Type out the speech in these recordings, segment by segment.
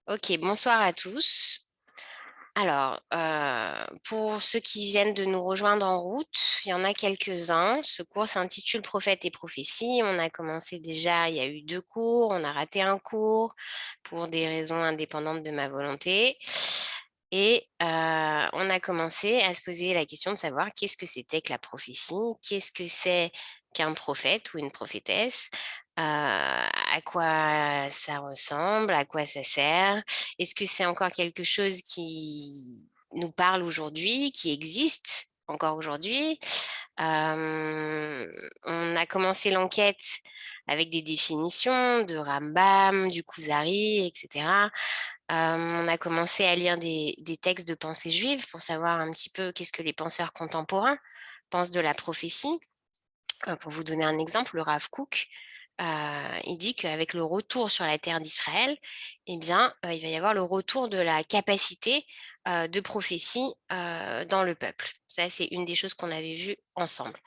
Ok, bonsoir à tous. Alors, pour ceux qui viennent de nous rejoindre en route, il y en a quelques-uns. Ce cours s'intitule Prophètes et prophéties. On a commencé déjà, il y a eu 2 cours, on a raté un cours pour des raisons indépendantes de ma volonté. Et on a commencé à se poser la question de savoir qu'est-ce que c'était que la prophétie, qu'est-ce que c'est qu'un prophète ou une prophétesse, à quoi ça ressemble, à quoi ça sert. Est-ce que c'est encore quelque chose qui nous parle aujourd'hui, qui existe encore aujourd'hui? On a commencé l'enquête avec des définitions de Rambam, du Kuzari, etc. On a commencé à lire des textes de pensée juive pour savoir un petit peu qu'est-ce que les penseurs contemporains pensent de la prophétie. Pour vous donner un exemple, le Rav Kook, il dit qu'avec le retour sur la terre d'Israël, eh bien, il va y avoir le retour de la capacité de prophétie dans le peuple. Ça, c'est une des choses qu'on avait vues ensemble.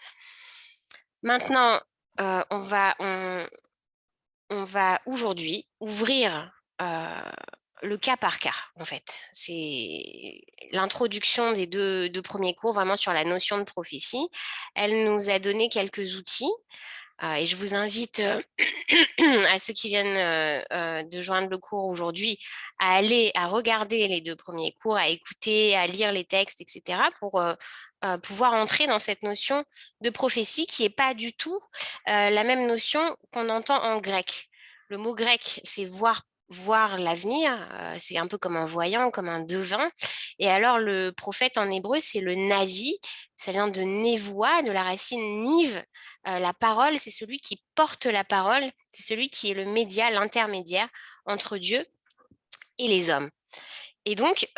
Maintenant, on va aujourd'hui ouvrir le cas par cas, en fait. C'est l'introduction des deux premiers cours, vraiment sur la notion de prophétie. Elle nous a donné quelques outils et je vous invite à ceux qui viennent de joindre le cours aujourd'hui à aller à regarder les 2 premiers cours, à écouter, à lire les textes, etc., pour pouvoir entrer dans cette notion de prophétie qui n'est pas du tout la même notion qu'on entend en grec. Le mot grec, c'est voir l'avenir, c'est un peu comme un voyant, comme un devin. Et alors le prophète en hébreu, c'est le navi, ça vient de nevoa, de la racine nive. La parole, c'est celui qui porte la parole, c'est celui qui est le média, l'intermédiaire entre Dieu et les hommes. Et donc,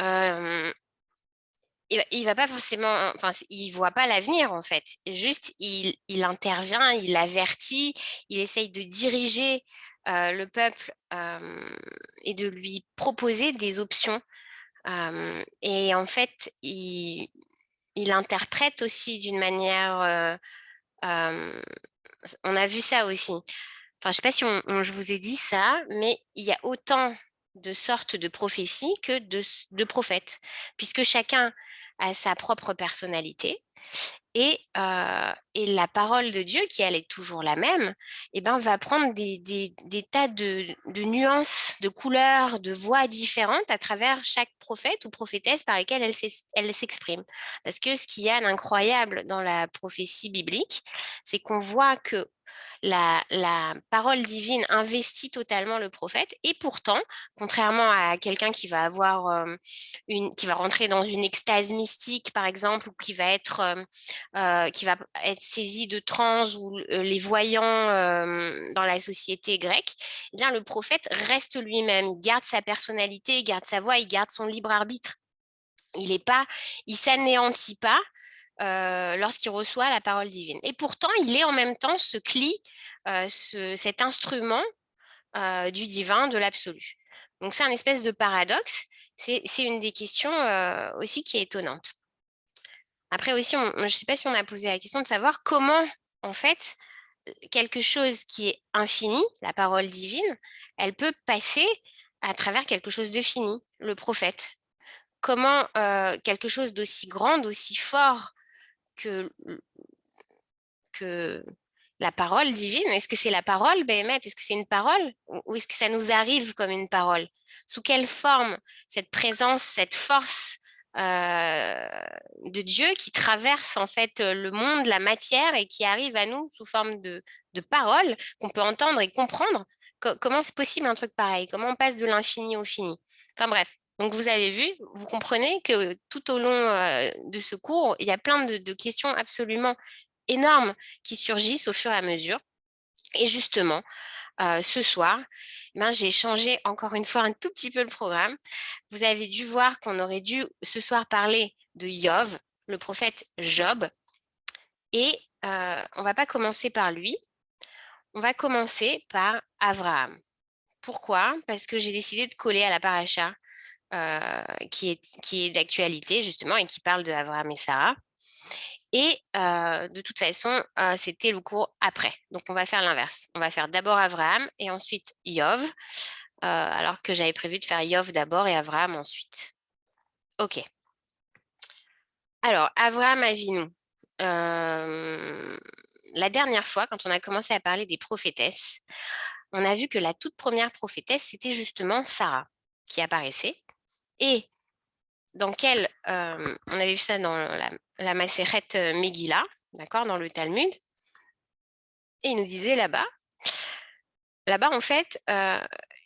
il va pas forcément, enfin, il voit pas l'avenir en fait. Juste, il intervient, il avertit, il essaye de diriger le peuple et de lui proposer des options. Et en fait, il interprète aussi d'une manière. On a vu ça aussi. Enfin, je ne sais pas si je vous ai dit ça, mais il y a autant de sortes de prophéties que de prophètes, puisque chacun a sa propre personnalité. Et la parole de Dieu, qui elle est toujours la même, eh ben, va prendre des tas de nuances, de couleurs, de voix différentes à travers chaque prophète ou prophétesse par lesquelles elle s'exprime. Parce que ce qu'il y a d'incroyable dans la prophétie biblique, c'est qu'on voit que la parole divine investit totalement le prophète, et pourtant, contrairement à quelqu'un qui va avoir qui va rentrer dans une extase mystique, par exemple, ou qui va être saisi de transe, ou les voyants dans la société grecque, eh bien, le prophète reste lui-même, il garde sa personnalité, il garde sa voix, il garde son libre arbitre. Il s'anéantit pas lorsqu'il reçoit la parole divine. Et pourtant, il est en même temps ce cli, cet instrument du divin, de l'absolu. Donc c'est un espèce de paradoxe. C'est une des questions aussi qui est étonnante. Après aussi, je ne sais pas si on a posé la question de savoir comment, en fait, quelque chose qui est infini, la parole divine, elle peut passer à travers quelque chose de fini, le prophète. Comment quelque chose d'aussi grand, d'aussi fort que, que la parole divine, est-ce que c'est la parole, Béhémet? Est-ce que c'est une parole? Ou est-ce que ça nous arrive comme une parole? Sous quelle forme cette présence, cette force de Dieu qui traverse en fait le monde, la matière, et qui arrive à nous sous forme de parole qu'on peut entendre et comprendre? Comment c'est possible un truc pareil? Comment on passe de l'infini au fini? Enfin bref. Donc vous avez vu, vous comprenez que tout au long de ce cours, il y a plein de questions absolument énormes qui surgissent au fur et à mesure. Et justement, ce soir, j'ai changé encore une fois un tout petit peu le programme. Vous avez dû voir qu'on aurait dû ce soir parler de Yov, le prophète Job. Et on ne va pas commencer par lui, on va commencer par Abraham. Pourquoi? Parce que j'ai décidé de coller à la paracha qui est d'actualité justement et qui parle de Abraham et Sarah. Et de toute façon, c'était le cours après. Donc, on va faire l'inverse. On va faire d'abord Abraham et ensuite Yov. alors que j'avais prévu de faire Yov d'abord et Avraham ensuite. Ok. Alors, Avraham Avinu. La dernière fois, quand on a commencé à parler des prophétesses, on a vu que la toute première prophétesse, c'était justement Sarah qui apparaissait. Et on avait vu ça dans la Maseret Megillah, d'accord, dans le Talmud. Et il nous disait là-bas, en fait,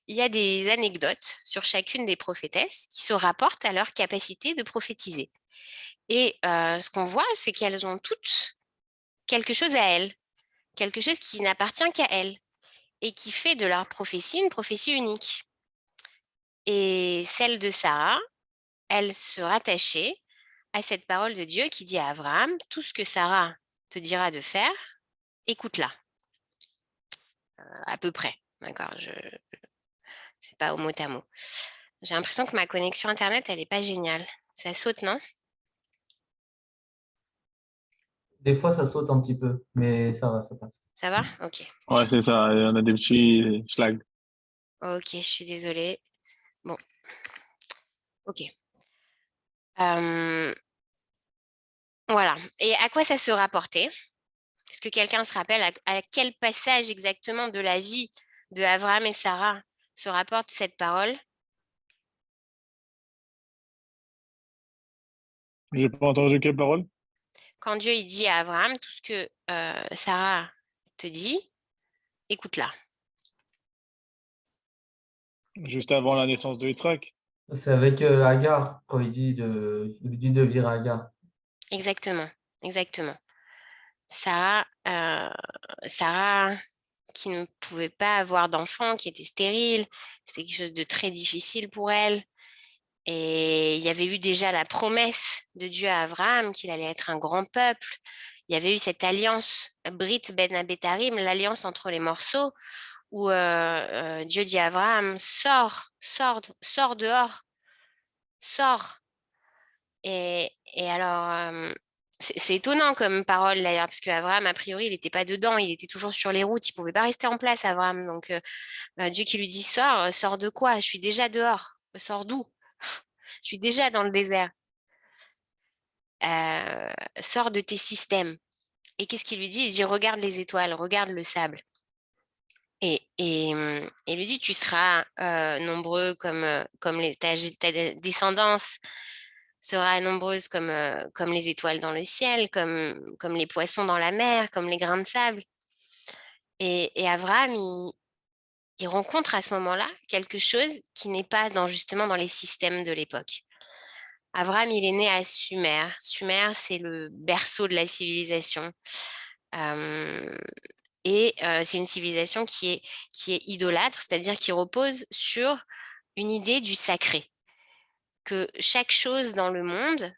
il y a des anecdotes sur chacune des prophétesses qui se rapportent à leur capacité de prophétiser. Et ce qu'on voit, c'est qu'elles ont toutes quelque chose à elles, quelque chose qui n'appartient qu'à elles, et qui fait de leur prophétie une prophétie unique. Et celle de Sarah, elle se rattachait à cette parole de Dieu qui dit à Abraham, tout ce que Sarah te dira de faire, écoute-la, à peu près. D'accord, c'est pas au mot à mot. J'ai l'impression que ma connexion Internet, elle n'est pas géniale. Ça saute, non? Des fois, ça saute un petit peu, mais ça va, ça passe. Ça va? Ok. Ouais, c'est ça. On a des petits schlags. Ok, je suis désolée. Bon, ok. Euh, voilà. Et à quoi ça se rapportait? Est-ce que quelqu'un se rappelle à quel passage exactement de la vie de Abraham et Sarah se rapporte cette parole? J'ai pas entendu quelle parole? Quand Dieu il dit à Abraham, tout ce que Sarah te dit, écoute-la. Juste avant la naissance de Yitzhak. C'est avec Agar, quand il dit de virer Agar. Exactement, exactement. Sarah qui ne pouvait pas avoir d'enfant, qui était stérile, c'était quelque chose de très difficile pour elle. Et il y avait eu déjà la promesse de Dieu à Abraham qu'il allait être un grand peuple. Il y avait eu cette alliance, Brit Ben Abetarim, l'alliance entre les morceaux, où Dieu dit à Abraham, sors dehors, sors. Et alors, c'est étonnant comme parole d'ailleurs, parce qu'Abraham, a priori, il n'était pas dedans, il était toujours sur les routes, il ne pouvait pas rester en place, Abraham. Donc, Dieu qui lui dit, sors de quoi? Je suis déjà dehors. Sors d'où? Je suis déjà dans le désert. Sors de tes systèmes. Et qu'est-ce qu'il lui dit? Il dit, regarde les étoiles, regarde le sable. Et il lui dit, tu seras nombreux ta descendance sera nombreuse comme les étoiles dans le ciel, comme les poissons dans la mer, comme les grains de sable. Et Abraham, il rencontre à ce moment-là quelque chose qui n'est pas justement dans les systèmes de l'époque. Abraham, il est né à Sumer. Sumer, c'est le berceau de la civilisation. Euh, c'est une civilisation qui est idolâtre, c'est-à-dire qui repose sur une idée du sacré, que chaque chose dans le monde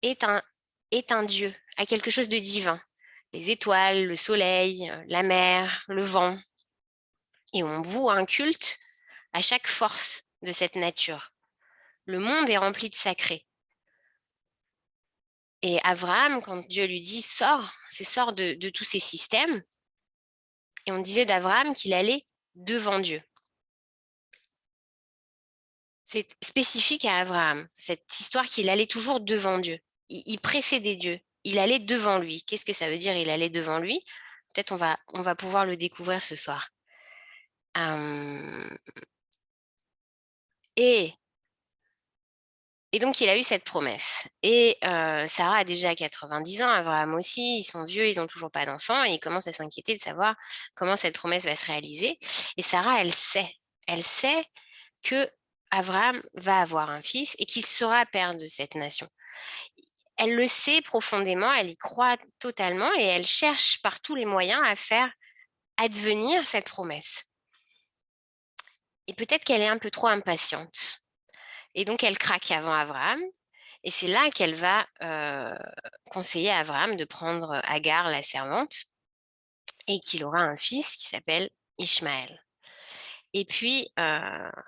est un dieu, a quelque chose de divin. Les étoiles, le soleil, la mer, le vent. Et on voue un culte à chaque force de cette nature. Le monde est rempli de sacré. Et Abraham, quand Dieu lui dit sors, c'est sort de tous ces systèmes. Et on disait d'Abraham qu'il allait devant Dieu. C'est spécifique à Abraham, cette histoire qu'il allait toujours devant Dieu. Il précédait Dieu, il allait devant lui. Qu'est-ce que ça veut dire, il allait devant lui? Peut-être on va pouvoir le découvrir ce soir. Euh, et, et donc, il a eu cette promesse. Et Sarah a déjà 90 ans, Abraham aussi, ils sont vieux, ils n'ont toujours pas d'enfants, et ils commencent à s'inquiéter de savoir comment cette promesse va se réaliser. Et Sarah, elle sait que Abraham va avoir un fils et qu'il sera père de cette nation. Elle le sait profondément, elle y croit totalement et elle cherche par tous les moyens à faire advenir cette promesse. Et peut-être qu'elle est un peu trop impatiente. Et donc, elle craque avant Abraham. Et c'est là qu'elle va conseiller à Abraham de prendre Agar, la servante, et qu'il aura un fils qui s'appelle Ishmaël. Et puis,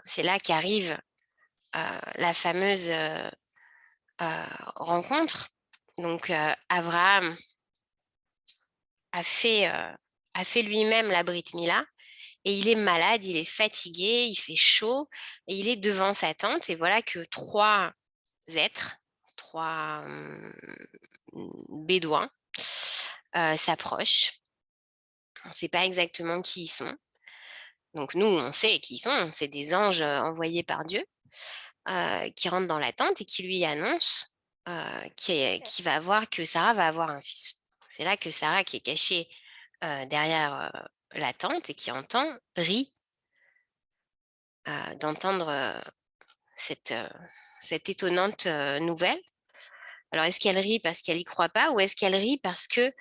c'est là qu'arrive la fameuse rencontre. Donc, Abraham a fait lui-même la Brit Mila et il est malade, il est fatigué, il fait chaud, et il est devant sa tente, et voilà que 3 êtres, 3 bédouins, s'approchent. On ne sait pas exactement qui ils sont. Donc nous, on sait qui ils sont, c'est des anges envoyés par Dieu qui rentrent dans la tente et qui lui annoncent qui va voir que Sarah va avoir un fils. C'est là que Sarah, qui est cachée derrière la tente et qui entend, rit d'entendre cette étonnante nouvelle. Alors, est-ce qu'elle rit parce qu'elle n'y croit pas ou est-ce qu'elle rit parce que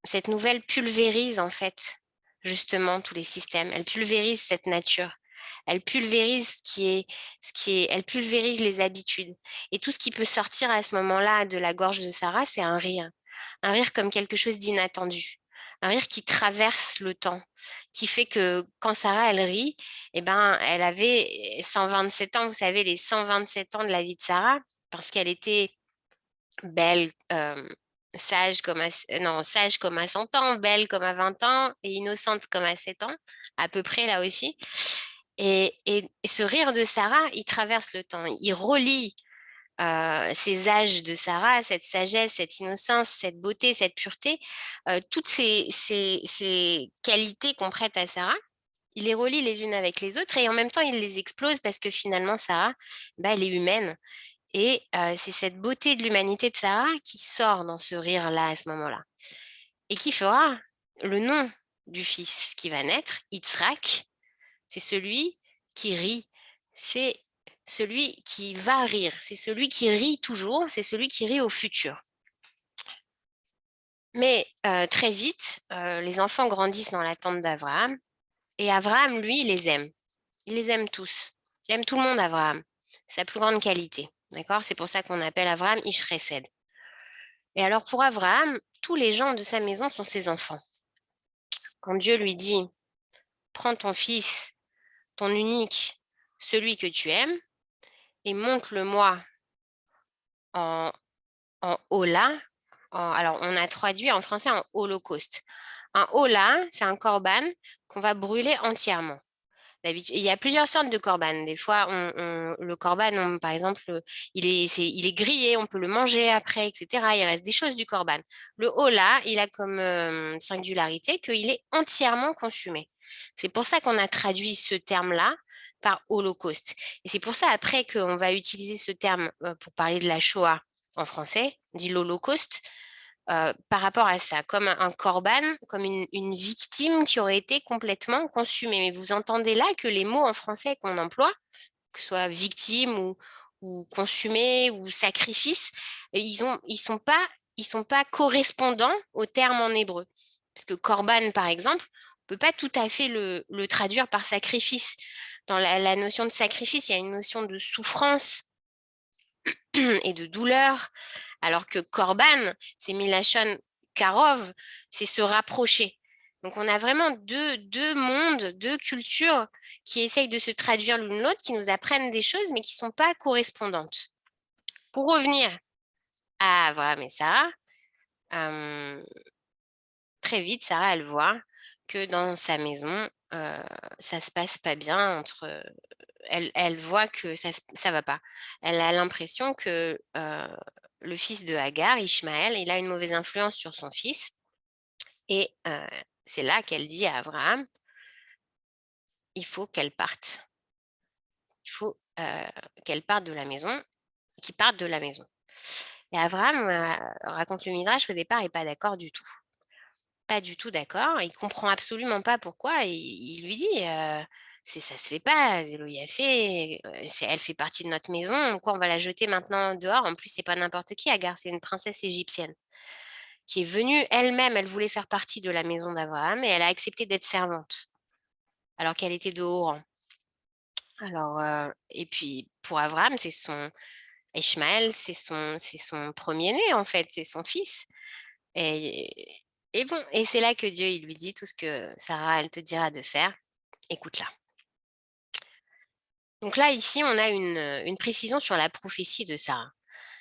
cette nouvelle pulvérise en fait justement tous les systèmes, elle pulvérise cette nature, elle pulvérise elle pulvérise les habitudes. Et tout ce qui peut sortir à ce moment-là de la gorge de Sarah, c'est un rire comme quelque chose d'inattendu. Un rire qui traverse le temps, qui fait que quand Sarah, elle rit, eh ben, elle avait 127 ans, vous savez, les 127 ans de la vie de Sarah, parce qu'elle était belle, sage comme sage comme à 100 ans, belle comme à 20 ans et innocente comme à 7 ans, à peu près là aussi. Et ce rire de Sarah, il traverse le temps, il relie ces âges de Sarah, cette sagesse, cette innocence, cette beauté, cette pureté, toutes ces qualités qu'on prête à Sarah, il les relie les unes avec les autres et en même temps, il les explose parce que finalement, Sarah, bah, elle est humaine. Et c'est cette beauté de l'humanité de Sarah qui sort dans ce rire-là à ce moment-là. Et qui fera le nom du fils qui va naître, Yitzhak, c'est celui qui rit, c'est celui qui va rire, c'est celui qui rit toujours, c'est celui qui rit au futur. Mais très vite, les enfants grandissent dans la tente d'Abraham et Abraham, lui, il les aime. Il les aime tous. Il aime tout le monde, Abraham. C'est sa plus grande qualité. D'accord? C'est pour ça qu'on appelle Abraham Ish Chesed. Et alors pour Abraham, tous les gens de sa maison sont ses enfants. Quand Dieu lui dit, prends ton fils, ton unique, celui que tu aimes, et montre-le-moi en, en Ola. Alors, on a traduit en français en holocauste. Un Ola, c'est un corban qu'on va brûler entièrement. D'habitude, il y a plusieurs sortes de corban. Des fois, le corban, par exemple, il est grillé, on peut le manger après, etc. Il reste des choses du corban. Le Ola, il a comme singularité qu'il est entièrement consumé. C'est pour ça qu'on a traduit ce terme-là par holocauste. Et c'est pour ça après qu'on va utiliser ce terme pour parler de la Shoah en français, dit l'holocauste, par rapport à ça, comme un corban, comme une victime qui aurait été complètement consumée. Mais vous entendez là que les mots en français qu'on emploie, que ce soit victime ou consumé ou sacrifice, ils sont pas correspondants au terme en hébreu. Parce que corban, par exemple, on ne peut pas tout à fait le traduire par sacrifice. Dans la notion de sacrifice, il y a une notion de souffrance et de douleur, alors que Corban, c'est Milachon Karov, c'est se rapprocher. Donc on a vraiment deux mondes, deux cultures qui essayent de se traduire l'une l'autre, qui nous apprennent des choses, mais qui ne sont pas correspondantes. Pour revenir à Abraham et Sarah, très vite, Sarah, elle voit que dans sa maison, ça se passe pas bien entre elle voit que ça va pas. Elle a l'impression que le fils de Hagar, Ishmaël, il a une mauvaise influence sur son fils. Et c'est là qu'elle dit à Abraham, il faut qu'elle parte. Il faut qu'elle parte de la maison, qu'il parte de la maison. Et Abraham, raconte le Midrash, au départ, n'est pas d'accord du tout. Pas du tout d'accord. Il comprend absolument pas pourquoi. Et il lui dit, ça se fait pas. Zélo a fait. Elle fait partie de notre maison. Pourquoi on va la jeter maintenant dehors? En plus, c'est pas n'importe qui, Agar. C'est une princesse égyptienne qui est venue elle-même. Elle voulait faire partie de la maison d'Abraham et elle a accepté d'être servante alors qu'elle était de haut rang. Alors, et puis pour Abraham, c'est son Ishmaël, c'est son premier-né en fait, c'est son fils. Et, et bon, et c'est là que Dieu, il lui dit tout ce que Sarah, elle te dira de faire. Écoute-la. Donc là, ici, on a une précision sur la prophétie de Sarah.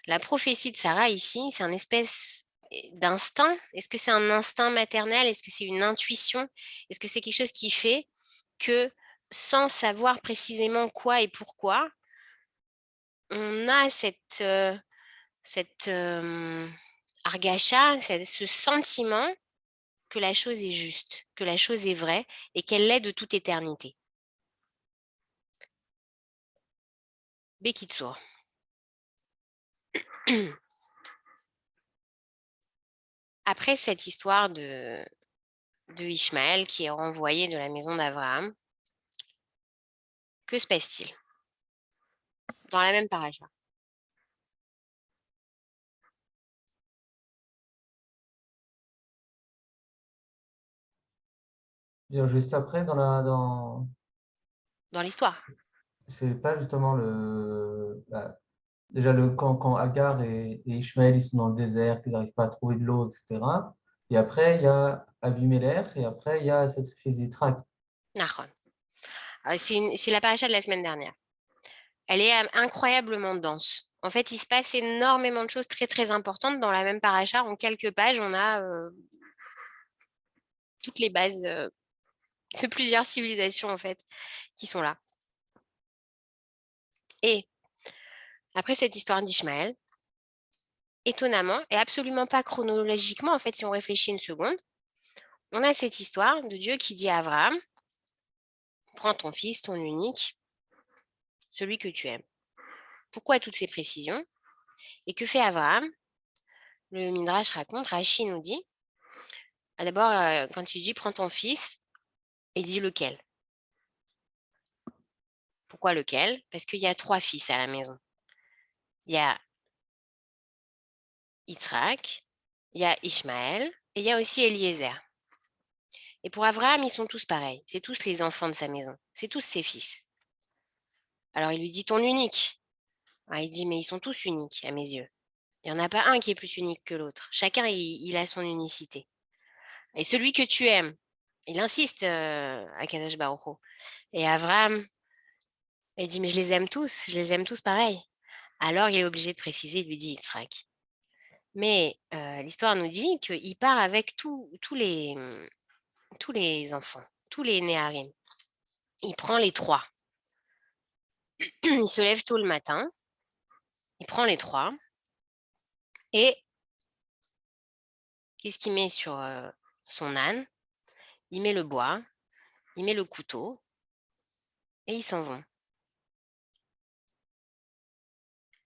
La prophétie de Sarah, ici, c'est d'instinct? Est-ce que c'est un instinct maternel? Est-ce que c'est une intuition? Est-ce que c'est quelque chose qui fait que, sans savoir précisément quoi et pourquoi, on a cette argacha, ce sentiment que la chose est juste, que la chose est vraie et qu'elle l'est de toute éternité. Bekitsour. Après cette histoire de Ishmaël qui est renvoyé de la maison d'Abraham, que se passe-t-il dans la même paracha? Bien, juste après, Dans l'histoire. c'est pas justement déjà quand Agar et Ishmaël ils sont dans le désert, qu'ils n'arrivent pas à trouver de l'eau, etc. Et après, il y a Avimelech, et après, il y a cette fils d'Yithrak. Nahon. C'est la paracha de la semaine dernière. Elle est incroyablement dense. En fait, il se passe énormément de choses très très importantes dans la même paracha. En quelques pages, on a toutes les bases de plusieurs civilisations en fait qui sont là. Et après cette histoire d'Ishmaël, étonnamment et absolument pas chronologiquement, en fait, si on réfléchit une seconde, on a cette histoire de Dieu qui dit à Abraham, prends ton fils, ton unique, celui que tu aimes. Pourquoi toutes ces précisions? Et que fait Abraham? Le Midrash raconte, Rashi nous dit, d'abord, quand il dit prends ton fils, il dit lequel? Pourquoi lequel? Parce qu'il y a 3 fils à la maison. Il y a Yitzhak, il y a Ishmaël et il y a aussi Eliezer. Et pour Abraham, ils sont tous pareils. C'est tous les enfants de sa maison. C'est tous ses fils. Alors il lui dit ton unique. Ah, il dit mais ils sont tous uniques à mes yeux. Il n'y en a pas un qui est plus unique que l'autre. Chacun, il a son unicité. Et celui que tu aimes, il insiste à Kadosh Baruch Hu. Et Abraham, il dit mais je les aime tous pareil. Alors il est obligé de préciser, il lui dit Yitzhak. Mais l'histoire nous dit qu'il part avec tous les enfants, tous les Néharim. Il prend les 3. Il se lève tôt le matin, il prend les 3 et qu'est-ce qu'il met sur son âne? Il met le bois, il met le couteau et ils s'en vont.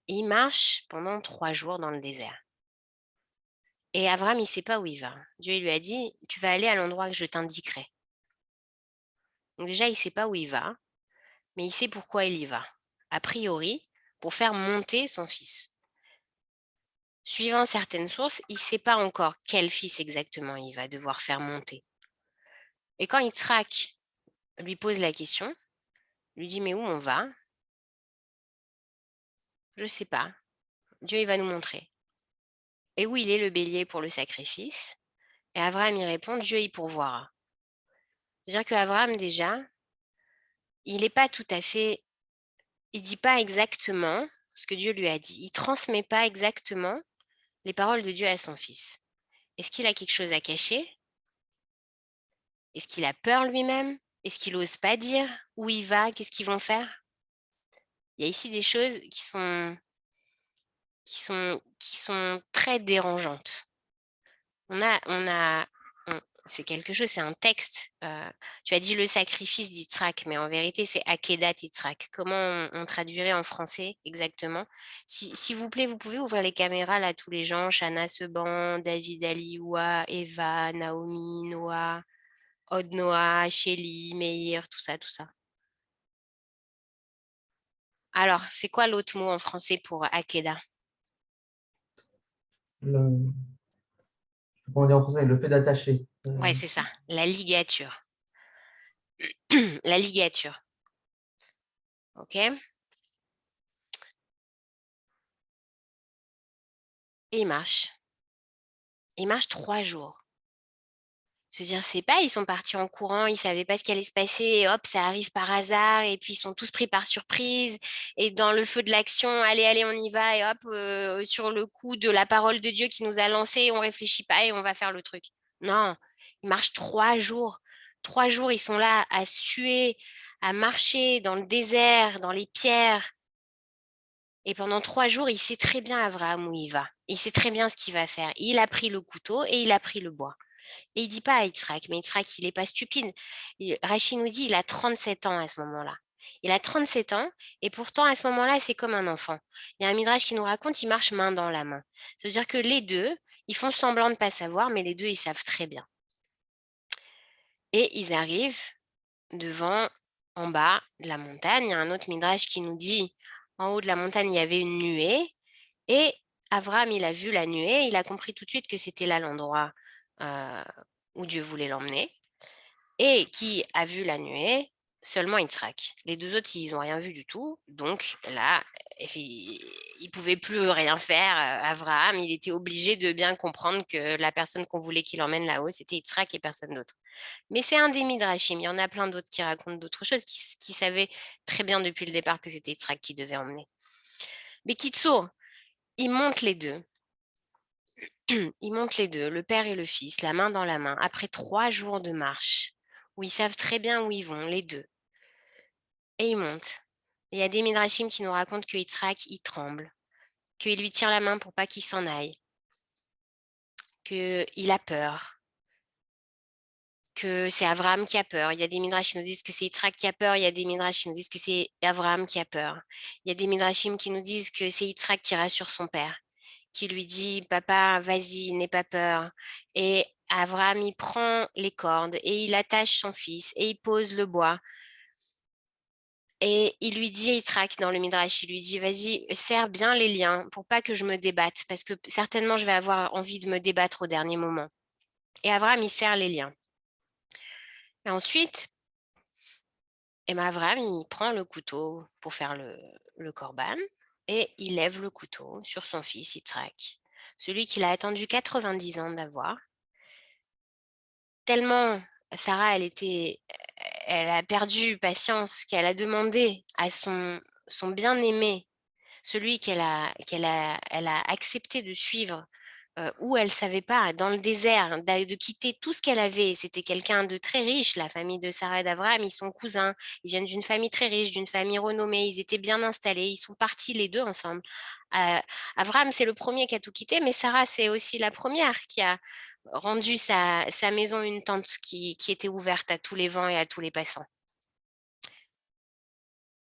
Et il marche pendant 3 jours dans le désert. Et Abraham, il ne sait pas où il va. Dieu il lui a dit, tu vas aller à l'endroit que je t'indiquerai. Donc déjà, il ne sait pas où il va, mais il sait pourquoi il y va. A priori, pour faire monter son fils. Suivant certaines sources, il ne sait pas encore quel fils exactement il va devoir faire monter. Et quand Yitzhak lui pose la question, lui dit mais où on va? Je ne sais pas. Dieu il va nous montrer. Et où il est le bélier pour le sacrifice? Et Abraham y répond, Dieu y pourvoira. C'est-à-dire qu'Abraham déjà, il n'est pas tout à fait, il dit pas exactement ce que Dieu lui a dit. Il transmet pas exactement les paroles de Dieu à son fils. Est-ce qu'il a quelque chose à cacher? Est-ce qu'il a peur lui-même? Est-ce qu'il n'ose pas dire où il va? Qu'est-ce qu'ils vont faire? Il y a ici des choses qui sont très dérangeantes. C'est quelque chose, c'est un texte. Tu as dit le sacrifice d'Yitzhak, mais en vérité, c'est Akedat Yitzhak. Comment on traduirait en français exactement? S'il vous plaît, vous pouvez ouvrir les caméras là, tous les gens, Shana Seban, David Alioua, Eva, Naomi, Noah, Od Noah, Shelly, Meir, tout ça, tout ça. Alors, c'est quoi l'autre mot en français pour Akeda? Comment dire en français, le fait d'attacher. Ouais, c'est ça, la ligature. La ligature. OK? Et il marche. Il marche 3 jours. Se dire, c'est pas, ils sont partis en courant, ils savaient pas ce qui allait se passer, et hop, ça arrive par hasard, et puis ils sont tous pris par surprise, et dans le feu de l'action, allez, allez, on y va, et hop, sur le coup de la parole de Dieu qui nous a lancé, on réfléchit pas et on va faire le truc. Non, ils marchent 3 jours. 3 jours, ils sont là à suer, à marcher dans le désert, dans les pierres. Et pendant 3 jours, il sait très bien Abraham où il va. Il sait très bien ce qu'il va faire. Il a pris le couteau et il a pris le bois. Et il dit pas à Yitzhak, mais Yitzhak, il n'est pas stupide. Rachid nous dit, il a 37 ans à ce moment-là. Il a 37 ans, et pourtant, à ce moment-là, c'est comme un enfant. Il y a un midrash qui nous raconte, il marche main dans la main. Ça veut dire que les deux, ils font semblant de ne pas savoir, mais les deux, ils savent très bien. Et ils arrivent devant, en bas de la montagne. Il y a un autre midrash qui nous dit, en haut de la montagne, il y avait une nuée, et Abraham, il a vu la nuée, il a compris tout de suite que c'était là l'endroit où Dieu voulait l'emmener. Et qui a vu la nuée? Seulement Yitzhak. Les deux autres, ils n'ont rien vu du tout. Donc là, il ne pouvait plus rien faire. Abraham, il était obligé de bien comprendre que la personne qu'on voulait qu'il emmène là-haut, c'était Yitzhak et personne d'autre. Mais c'est un des midrashim. Il y en a plein d'autres qui racontent d'autres choses, qui savaient très bien depuis le départ que c'était Yitzhak qui devait emmener. Mais Kitsour, ils montent les deux. Ils montent les deux, le père et le fils, la main dans la main, après 3 jours de marche, où ils savent très bien où ils vont, les deux. Et ils montent. Il y a des midrashim qui nous racontent que Yitzhak, il tremble, qu'il lui tire la main pour pas qu'il s'en aille, qu'il a peur, que c'est Abraham qui a peur. Il y a des midrashim qui nous disent que c'est Yitzhak qui a peur, il y a des midrashim qui nous disent que c'est Abraham qui a peur. Il y a des midrashim qui nous disent que c'est Yitzhak qui rassure son père, qui lui dit « Papa, vas-y, n'aie pas peur ». Et Abraham, il prend les cordes et il attache son fils et il pose le bois. Et il lui dit, Yitzhak, dans le Midrash, il lui dit, vas-y, serre bien les liens pour pas que je me débatte, parce que certainement je vais avoir envie de me débattre au dernier moment. Et Abraham, il serre les liens. Et ensuite, Abraham, il prend le couteau pour faire le korban et il lève le couteau sur son fils Yitzhak, celui qu'il a attendu 90 ans d'avoir. Tellement Sarah, elle a perdu patience qu'elle a demandé à son bien-aimé, celui elle a accepté de suivre, où elle ne savait pas, dans le désert, de quitter tout ce qu'elle avait. C'était quelqu'un de très riche, la famille de Sarah et d'Abraham, ils sont cousins, ils viennent d'une famille très riche, d'une famille renommée, ils étaient bien installés, ils sont partis les deux ensemble. Abraham, c'est le premier qui a tout quitté, mais Sarah, c'est aussi la première qui a rendu sa maison une tente qui était ouverte à tous les vents et à tous les passants.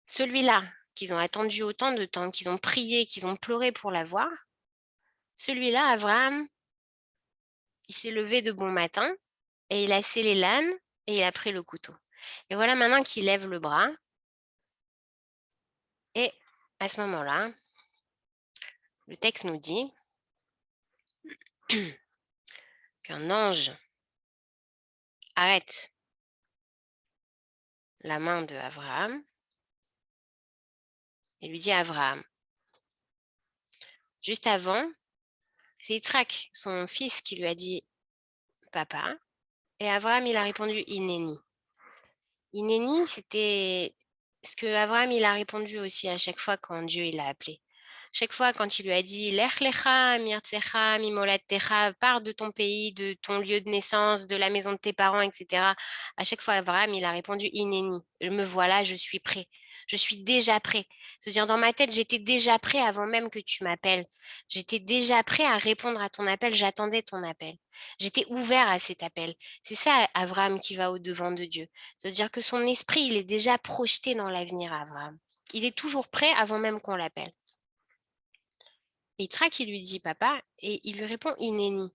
Celui-là, qu'ils ont attendu autant de temps, qu'ils ont prié, qu'ils ont pleuré pour l'avoir, celui-là, Abraham, il s'est levé de bon matin et il a scellé l'âne et il a pris le couteau. Et voilà maintenant qu'il lève le bras. Et à ce moment-là, le texte nous dit qu'un ange arrête la main de Abraham et lui dit à Abraham, juste avant, c'est Yitzhak, son fils, qui lui a dit « Papa ». Et Abraham, il a répondu « Hineni ». Hineni, c'était ce que Abraham, il a répondu aussi à chaque fois quand Dieu il l'a appelé. Chaque fois quand il lui a dit « Lech lecha, mirtzecha, mimolattecha », pars de ton pays, de ton lieu de naissance, de la maison de tes parents, etc. À chaque fois, Abraham, il a répondu « Hineni ». Me voilà, je suis prêt. Je suis déjà prêt. C'est-à-dire, dans ma tête, j'étais déjà prêt avant même que tu m'appelles. J'étais déjà prêt à répondre à ton appel. J'attendais ton appel. J'étais ouvert à cet appel. C'est ça, Abraham, qui va au-devant de Dieu. C'est-à-dire que son esprit, il est déjà projeté dans l'avenir, Abraham. Il est toujours prêt avant même qu'on l'appelle. Et Yitzhak, il lui dit, papa, et il lui répond, Hineni,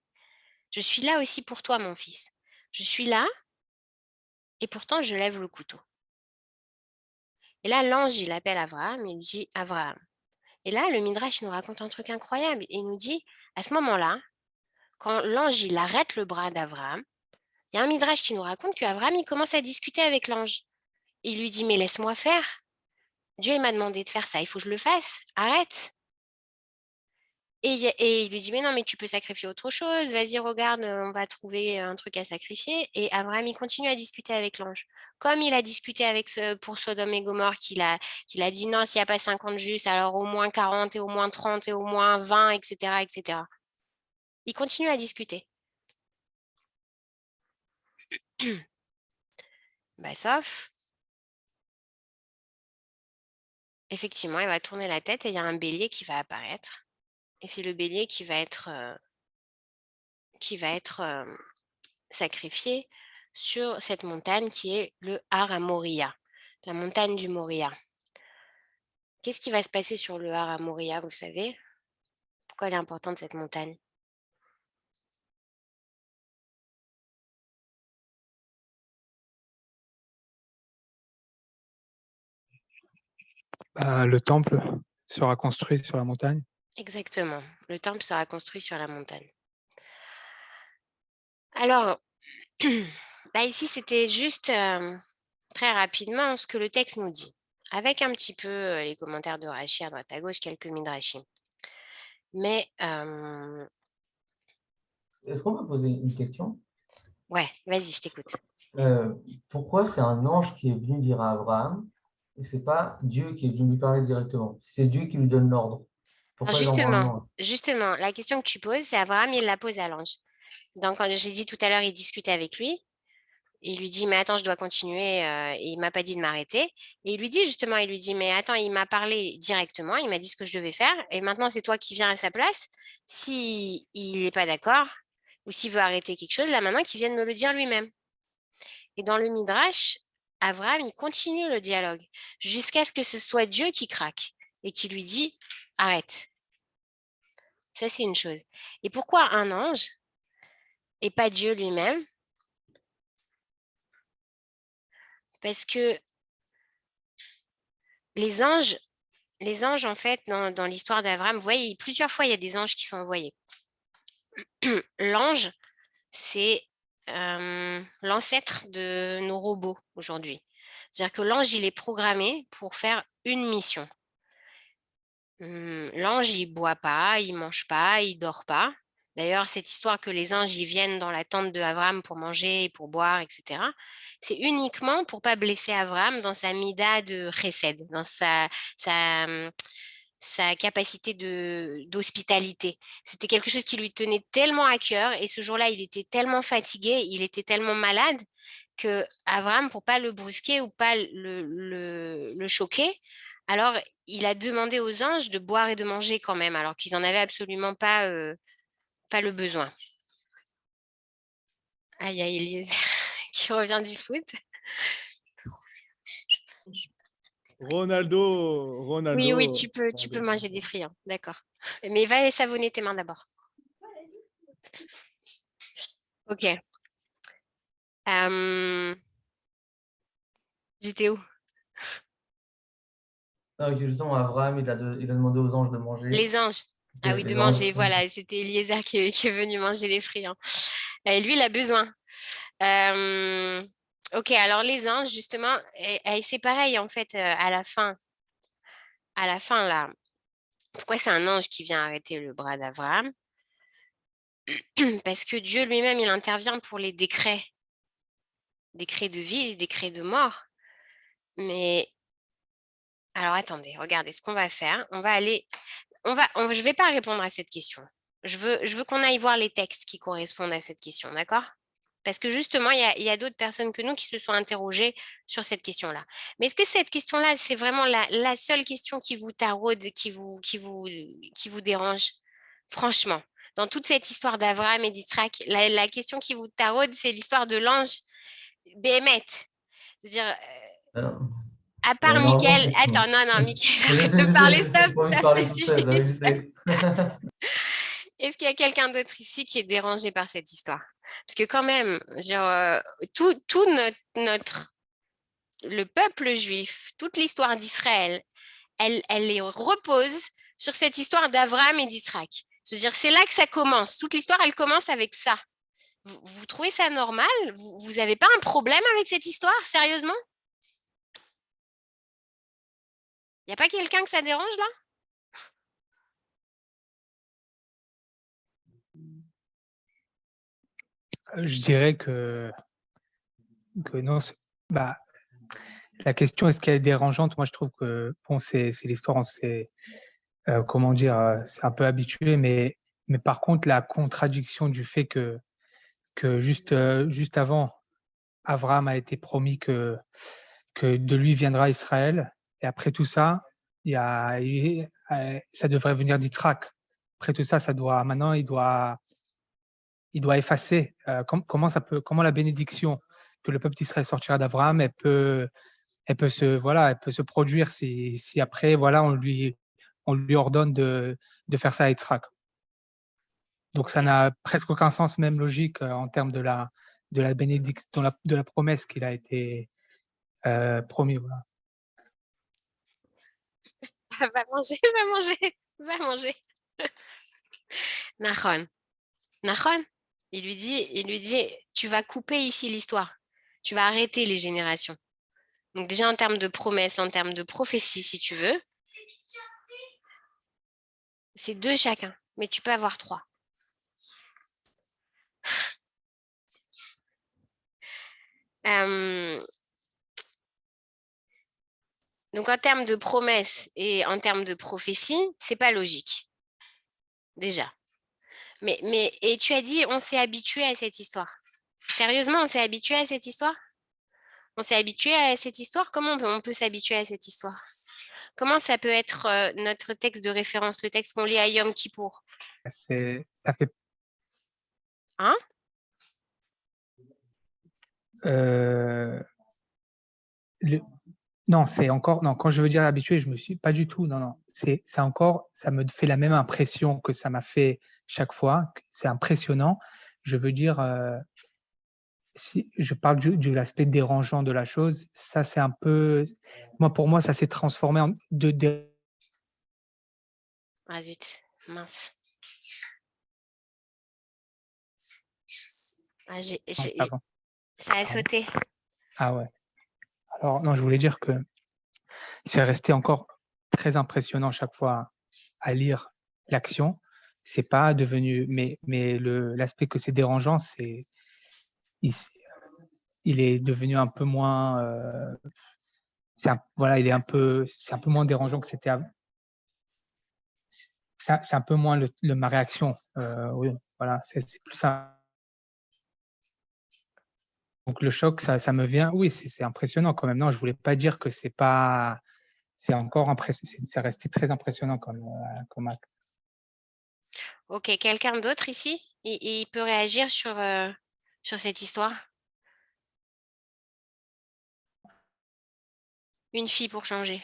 je suis là aussi pour toi, mon fils. Je suis là, et pourtant, je lève le couteau. Et là, l'ange, il appelle Abraham, il lui dit, Abraham. Et là, le Midrash nous raconte un truc incroyable. Il nous dit, à ce moment-là, quand l'ange, il arrête le bras d'Abraham, il y a un Midrash qui nous raconte qu'Abraham, il commence à discuter avec l'ange. Il lui dit, mais laisse-moi faire. Dieu, il m'a demandé de faire ça, il faut que je le fasse. Arrête. Et il lui dit, mais non, mais tu peux sacrifier autre chose, vas-y, regarde, on va trouver un truc à sacrifier. Et Abraham, il continue à discuter avec l'ange. Comme il a discuté avec pour Sodome et Gomorrhe, qu'il a dit non, s'il n'y a pas 50 justes, alors au moins 40 et au moins 30 et au moins 20, etc., etc. Il continue à discuter. Sauf, effectivement, il va tourner la tête et il y a un bélier qui va apparaître. Et c'est le bélier qui va être sacrifié sur cette montagne qui est le Har Moria, la montagne du Moria. Qu'est-ce qui va se passer sur le Har Moria, vous savez? Pourquoi elle est importante, cette montagne? Le temple sera construit sur la montagne. Exactement. Le temple sera construit sur la montagne. Alors, là, ici, c'était juste très rapidement ce que le texte nous dit, avec un petit peu les commentaires de Rachi à droite à gauche, quelques midrashim. Mais, Est-ce qu'on peut poser une question? ouais, vas-y, je t'écoute. Pourquoi c'est un ange qui est venu dire à Abraham et c'est pas Dieu qui est venu lui parler directement? C'est Dieu qui lui donne l'ordre. Pourquoi il envoie un ange? Justement, la question que tu poses, c'est Abraham, il la pose à l'ange. Donc, quand j'ai dit tout à l'heure, il discute avec lui. Il lui dit, mais attends, je dois continuer. Il m'a pas dit de m'arrêter. Et il lui dit justement, il lui dit, mais attends, il m'a parlé directement, il m'a dit ce que je devais faire. Et maintenant, c'est toi qui viens à sa place. Si il n'est pas d'accord ou s'il veut arrêter quelque chose, là maintenant, qu'il vienne me le dire lui-même. Et dans le Midrash, Abraham, il continue le dialogue jusqu'à ce que ce soit Dieu qui craque et qui lui dit, arrête. Ça, c'est une chose. Et pourquoi un ange et pas Dieu lui-même? Parce que les anges, en fait, dans l'histoire d'Abraham, vous voyez, plusieurs fois, il y a des anges qui sont envoyés. L'ange, c'est l'ancêtre de nos robots aujourd'hui. C'est-à-dire que l'ange, il est programmé pour faire une mission. L'ange, il boit pas, il mange pas, il dort pas. D'ailleurs, cette histoire que les anges y viennent dans la tente de Abraham pour manger, pour boire, etc., c'est uniquement pour pas blesser Abraham dans sa mida de chesed, dans sa capacité d'hospitalité. C'était quelque chose qui lui tenait tellement à cœur et ce jour-là, il était tellement fatigué, il était tellement malade que Abraham, pour pas le brusquer ou pas le choquer, alors il a demandé aux anges de boire et de manger quand même, alors qu'ils n'en avaient absolument pas, pas le besoin. Ah, il y a Eliezer qui revient du foot. Ronaldo. Oui, tu peux manger des friands, d'accord. Mais va savonner tes mains d'abord. Ok. J'étais où? Justement, Abraham, il a demandé aux anges de manger. Les anges. Ah oui, de manger, voilà. C'était Eliezer qui est venu manger les friands. Et lui, il a besoin. Ok, alors les anges, justement, et c'est pareil, en fait, à la fin, là. Pourquoi c'est un ange qui vient arrêter le bras d'Abraham? Parce que Dieu lui-même, il intervient pour les décrets de vie, décrets de mort. Mais, alors attendez, regardez ce qu'on va faire. On va aller, je vais pas répondre à cette question. Je veux qu'on aille voir les textes qui correspondent à cette question, d'accord? Parce que justement, il y a d'autres personnes que nous qui se sont interrogées sur cette question-là. Mais est-ce que cette question-là, c'est vraiment la seule question qui vous taraude, qui vous dérange? Franchement, dans toute cette histoire d'Abraham et d'Israël, la question qui vous taraude, c'est l'histoire de l'ange Béhémet. C'est-à-dire, à part Michael. Attends, non, Michael, arrête de parler, stop, ça suffit. Est-ce qu'il y a quelqu'un d'autre ici qui est dérangé par cette histoire? Parce que quand même, genre, tout le peuple juif, toute l'histoire d'Israël, elle repose sur cette histoire d'Abraham et d'Israël. C'est-à-dire, c'est là que ça commence. Toute l'histoire, elle commence avec ça. Vous trouvez ça normal? Vous n'avez pas un problème avec cette histoire, sérieusement? Il n'y a pas quelqu'un que ça dérange là? Je dirais que non, bah, la question est-ce qu'elle est dérangeante? Moi, je trouve que bon, c'est l'histoire, comment dire, c'est un peu habitué, mais par contre, la contradiction du fait que juste avant, Abraham a été promis que de lui viendra Israël, et après tout ça, ça devrait venir d'Israël. Après tout ça, maintenant, il doit effacer. Comment la bénédiction que le peuple d'Israël sortira d'Abraham, elle peut se produire si après, voilà, on lui ordonne de faire ça à Yitzhak. Donc ça Ok. n'a presque aucun sens, même logique, en termes de la bénédiction, de la promesse qu'il a été promis. Voilà. Va manger, va manger, va manger. Nahon. Nahon. Il lui dit, tu vas couper ici l'histoire. Tu vas arrêter les générations. Donc déjà en termes de promesses, en termes de prophétie, si tu veux, c'est 2 chacun, mais tu peux avoir 3. Donc en termes de promesses et en termes de prophétie, c'est pas logique, déjà. Et tu as dit, on s'est habitué à cette histoire. Sérieusement, on s'est habitué à cette histoire? On s'est habitué à cette histoire? Comment on peut s'habituer à cette histoire? Comment ça peut être notre texte de référence, le texte qu'on lit à Yom Kippour? Ça fait Hein? euh, le- non, c'est encore non. Quand je veux dire habitué, je me suis pas du tout. Non, non. C'est encore, ça me fait la même impression que ça m'a fait chaque fois. C'est impressionnant. Je veux dire, si je parle de l'aspect dérangeant de la chose, ça c'est un peu, pour moi, ça s'est transformé en Ah zut, mince. Ah, avant. ça a Pardon. sauté. Ah ouais. Alors non, je voulais dire que c'est resté encore très impressionnant chaque fois à lire l'action. C'est pas devenu, mais l'aspect que c'est dérangeant, il, il est devenu un peu moins, voilà, c'est un peu moins dérangeant que c'était avant. C'est un peu moins ma réaction. Oui, voilà, c'est plus ça. Donc le choc, ça me vient. Oui, c'est impressionnant quand même. Non, je voulais pas dire que c'est pas, c'est encore impressionnant. C'est resté très impressionnant comme acte. Ok, quelqu'un d'autre ici? Il peut réagir sur cette histoire? Une fille pour changer.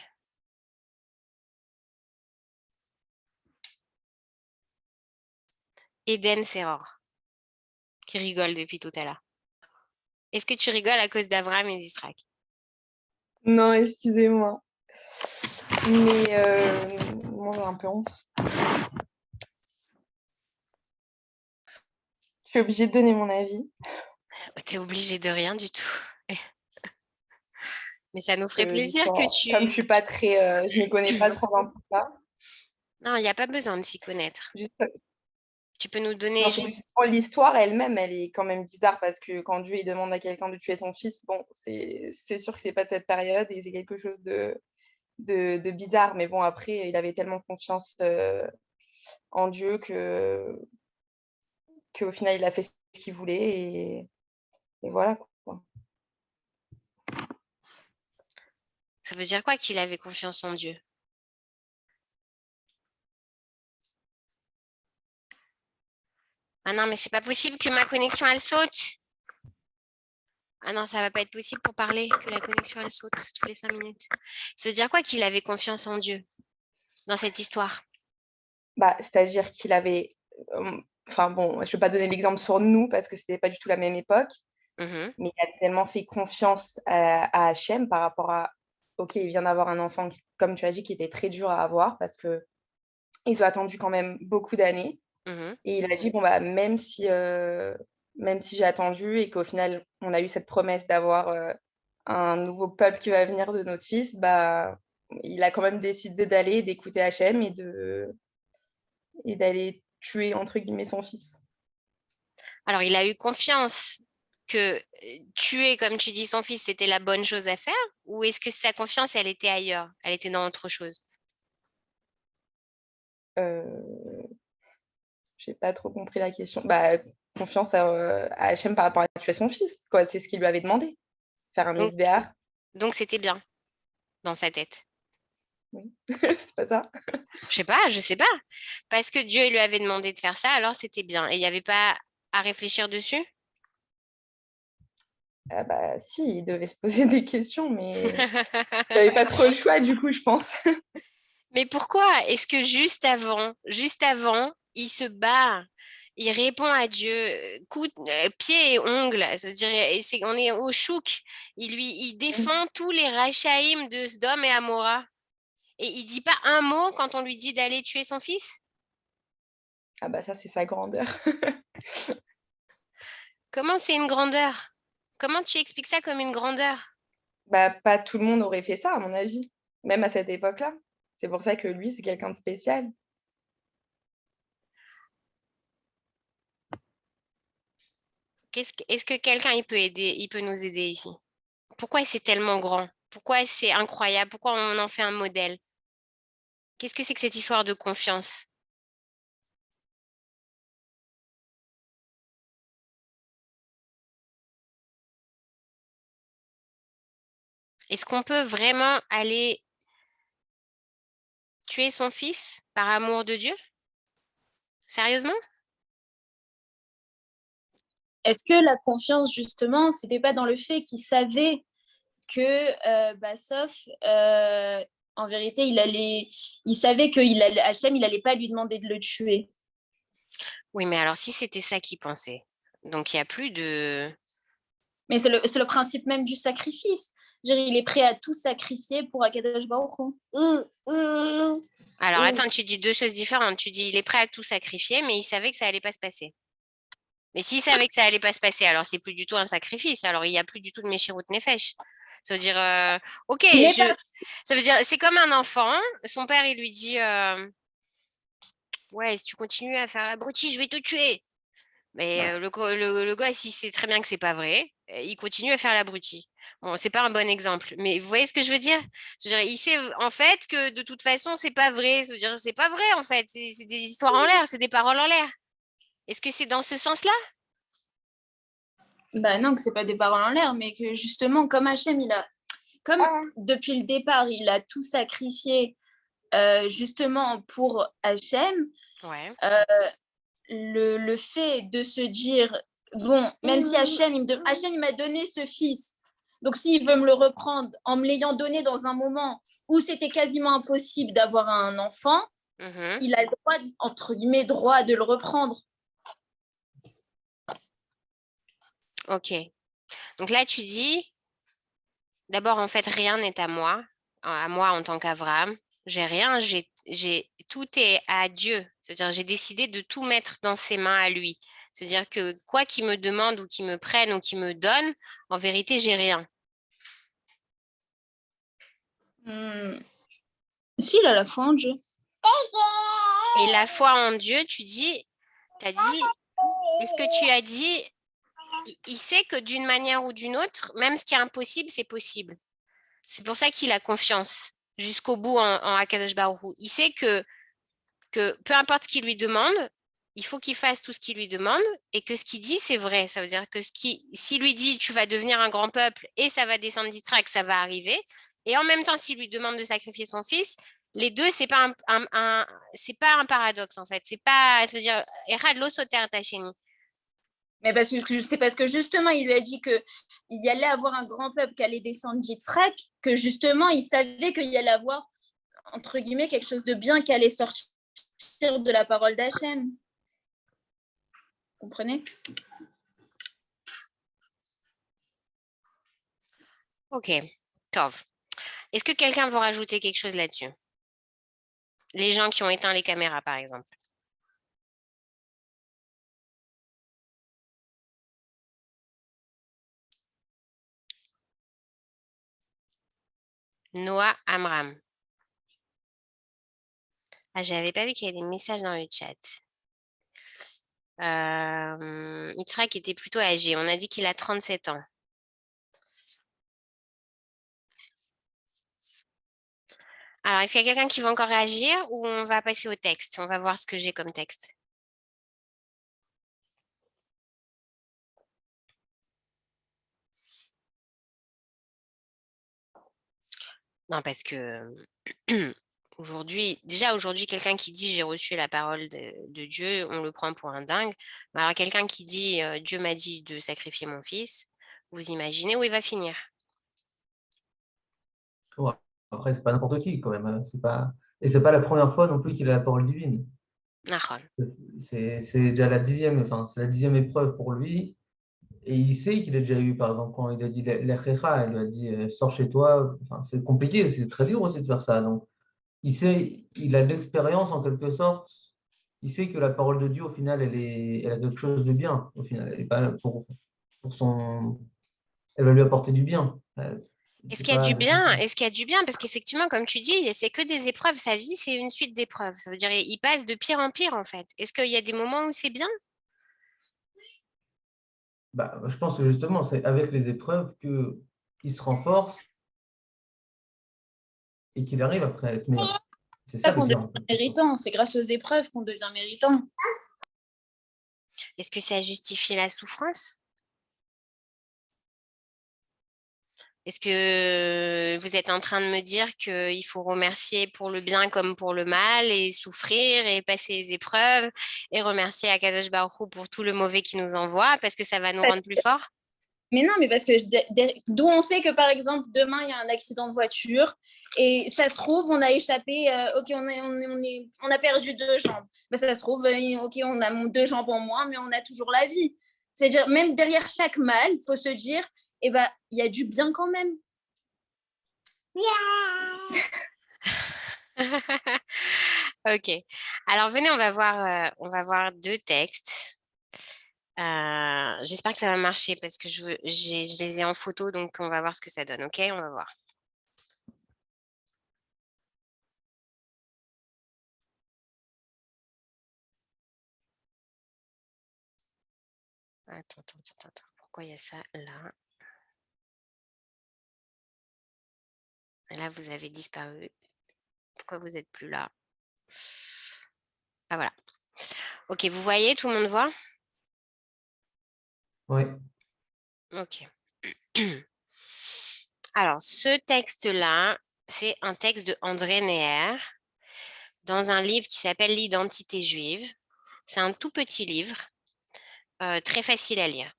Eden Seror, qui rigole depuis tout à l'heure. Est-ce que tu rigoles à cause d'Abraham et d'Israël? Non, excusez-moi. Mais moi, j'ai un peu honte. Je suis obligée de donner mon avis. T'es obligé de rien du tout. Mais ça nous ferait plaisir que Comme je suis pas très, je ne connais pas trop dans tout ça. Non, il n'y a pas besoin de s'y connaître. Juste, Tu peux nous donner non, c'est juste pour l'histoire elle-même, elle est quand même bizarre parce que quand Dieu il demande à quelqu'un de tuer son fils, bon, c'est sûr que c'est pas de cette période et c'est quelque chose de bizarre. Mais bon, après, il avait tellement confiance en Dieu qu'au final, il a fait ce qu'il voulait et voilà, quoi. Ça veut dire quoi qu'il avait confiance en Dieu? Ah non, mais c'est pas possible que ma connexion elle saute. Ah non, ça va pas être possible pour parler, que la connexion elle saute toutes les 5 minutes. Ça veut dire quoi qu'il avait confiance en Dieu dans cette histoire? Bah, c'est-à-dire qu'il avait, enfin bon, je ne vais pas donner l'exemple sur nous parce que c'était pas du tout la même époque, Mhm, mais il a tellement fait confiance à Hachem par rapport à, ok, il vient d'avoir un enfant, comme tu as dit, qui était très dur à avoir parce que ils ont attendu quand même beaucoup d'années. mhm. Et il a dit, bon, bah, même si j'ai attendu et qu'au final, on a eu cette promesse d'avoir un nouveau peuple qui va venir de notre fils, bah, il a quand même décidé d'aller, d'écouter Hachem et d'aller tuer, entre guillemets, son fils. Alors, il a eu confiance que tuer, comme tu dis, son fils, c'était la bonne chose à faire, ou est-ce que sa confiance, elle était ailleurs, elle était dans autre chose? J'ai pas trop compris la question. Bah, confiance à Hachem par rapport à tuer son fils, quoi. C'est ce qu'il lui avait demandé. Faire un Donc, misbéar. donc c'était bien dans sa tête. Oui, c'est pas ça? Je sais pas. Parce que Dieu lui avait demandé de faire ça, alors c'était bien. Et il n'y avait pas à réfléchir dessus? Ah bah si, il devait se poser des questions, mais il avait pas trop le choix du coup, je pense. Mais pourquoi est-ce que juste avant, il se bat, il répond à Dieu, pieds et ongles, c'est-à-dire, on est au chouk, il défend tous les rachaïm de Sdom et Amora, et il dit pas un mot quand on lui dit d'aller tuer son fils? Ah bah ça, c'est sa grandeur. Comment c'est une grandeur? Comment tu expliques ça comme une grandeur? Bah, pas tout le monde aurait fait ça, à mon avis, même à cette époque-là. C'est pour ça que lui, c'est quelqu'un de spécial. Est-ce que quelqu'un il peut nous aider ici? Pourquoi c'est tellement grand? Pourquoi c'est incroyable? Pourquoi on en fait un modèle? Qu'est-ce que c'est que cette histoire de confiance? Est-ce qu'on peut vraiment aller tuer son fils par amour de Dieu? Sérieusement? Est-ce que la confiance, justement, c'était pas dans le fait qu'il savait que Bassof, en vérité, il savait que Hachem, il allait pas lui demander de le tuer. Oui, mais alors si c'était ça qu'il pensait, donc il n'y a plus de... Mais c'est le principe même du sacrifice. Je veux dire, il est prêt à tout sacrifier pour Akadosh Baruch Hu. Alors attends, tu dis deux choses différentes. Tu dis il est prêt à tout sacrifier, mais il savait que ça allait pas se passer. Mais s'il savait que ça allait pas se passer, alors c'est plus du tout un sacrifice. Alors il n'y a plus du tout de Meshirut Nefesh. Ça veut dire, ok, Il est pas... ça veut dire, c'est comme un enfant. Son père, il lui dit, ouais, si tu continues à faire l'abruti, je vais te tuer. Mais le gosse, il sait très bien que c'est pas vrai. Il continue à faire l'abruti. Bon, c'est pas un bon exemple, mais vous voyez ce que je veux dire? Je veux dire, il sait en fait que de toute façon, c'est pas vrai. Je veux dire, c'est pas vrai en fait. C'est des histoires en l'air, c'est des paroles en l'air. Est-ce que c'est dans ce sens-là? Bah non, que c'est pas des paroles en l'air, mais que justement, comme Hachem, comme depuis le départ, il a tout sacrifié justement pour Hachem, Ouais. le fait de se dire, bon, même si Hachem, il m'a donné ce fils, donc s'il veut me le reprendre en me l'ayant donné dans un moment où c'était quasiment impossible d'avoir un enfant, il a le droit, entre guillemets, droit de le reprendre. Ok. Donc là, tu dis, d'abord, en fait, rien n'est à moi en tant qu'Abraham. J'ai rien, tout est à Dieu. C'est-à-dire, j'ai décidé de tout mettre dans ses mains à lui. C'est-à-dire que quoi qu'il me demande ou qu'il me prenne ou qu'il me donne, en vérité, j'ai rien. Si, il a la foi en Dieu. Et la foi en Dieu, t'as dit, est-ce que tu as dit, il sait que d'une manière ou d'une autre, même ce qui est impossible, c'est possible. C'est pour ça qu'il a confiance jusqu'au bout en Akadosh Baruch Hu. Il sait que peu importe ce qu'il lui demande, il faut qu'il fasse tout ce qu'il lui demande et que ce qu'il dit, c'est vrai. Ça veut dire que s'il lui dit tu vas devenir un grand peuple et ça va descendre d'Yitzhak, ça va arriver. Et en même temps, s'il lui demande de sacrifier son fils, les deux, c'est pas c'est pas un paradoxe en fait. C'est pas, ça veut dire Erad lo soter tacheni. Mais c'est parce que justement, il lui a dit qu'il y allait avoir un grand peuple qui allait descendre d'Yitzhak, que justement, il savait qu'il y allait avoir, entre guillemets, quelque chose de bien qui allait sortir de la parole d'Hachem. Vous comprenez? Ok, Tov. Est-ce que quelqu'un veut rajouter quelque chose là-dessus? Les gens qui ont éteint les caméras, par exemple. Noah Amram. Ah, j'avais pas vu qu'il y avait des messages dans le chat. Yitzhak était plutôt âgé. On a dit qu'il a 37 ans. Alors, est-ce qu'il y a quelqu'un qui va encore réagir ou on va passer au texte? On va voir ce que j'ai comme texte. Non, parce que aujourd'hui, quelqu'un qui dit j'ai reçu la parole de Dieu, on le prend pour un dingue. Mais alors, quelqu'un qui dit Dieu m'a dit de sacrifier mon fils, vous imaginez où il va finir? Ouais. Après, c'est pas n'importe qui quand même, hein. Et c'est pas la première fois non plus qu'il a la parole divine. Nahon. C'est déjà c'est la 10e épreuve pour lui. Et il sait qu'il a déjà eu, par exemple, quand il a dit l'Echecha, il lui a dit sors chez toi. Enfin, c'est compliqué, c'est très dur aussi de faire ça. Donc, il a de l'expérience en quelque sorte. Il sait que la parole de Dieu, au final, elle a quelque chose de bien. Au final, elle est pas pour son, elle va lui apporter du bien. Est-ce C'est qu'il y a du pas, bien? Est-ce qu'il y a du bien? Parce qu'effectivement, comme tu dis, c'est que des épreuves. Sa vie, c'est une suite d'épreuves. Ça veut dire il passe de pire en pire, en fait. Est-ce qu'il y a des moments où c'est bien? bah, je pense que justement, c'est avec les épreuves qu'il se renforce et qu'il arrive après à être meilleur. C'est C'est ça ça le qu'on devient bien, en quelque sorte. méritant. C'est grâce aux épreuves qu'on devient méritant. Est-ce que ça justifie la souffrance? Est-ce que vous êtes en train de me dire qu'il faut remercier pour le bien comme pour le mal et souffrir et passer les épreuves et remercier Akadosh Baruch Hu pour tout le mauvais qu'il nous envoie parce que ça va nous rendre plus forts? Mais non, mais parce que d'où on sait que par exemple demain il y a un accident de voiture et ça se trouve on a échappé, ok on a perdu 2 jambes, mais ça se trouve ok on a 2 jambes en moins mais on a toujours la vie. C'est-à-dire même derrière chaque mal, il faut se dire eh ben il y a du bien quand même. Ok. Alors venez, on va voir 2 textes. J'espère que ça va marcher parce que je les ai en photo, donc on va voir ce que ça donne. Ok, on va voir. Attends. Pourquoi il y a ça là? Et là, vous avez disparu. Pourquoi vous n'êtes plus là? Ah voilà. Ok, vous voyez, tout le monde voit? Oui. Ok. Alors, ce texte-là, c'est un texte de André Neher dans un livre qui s'appelle L'identité juive. C'est un tout petit livre, très facile à lire.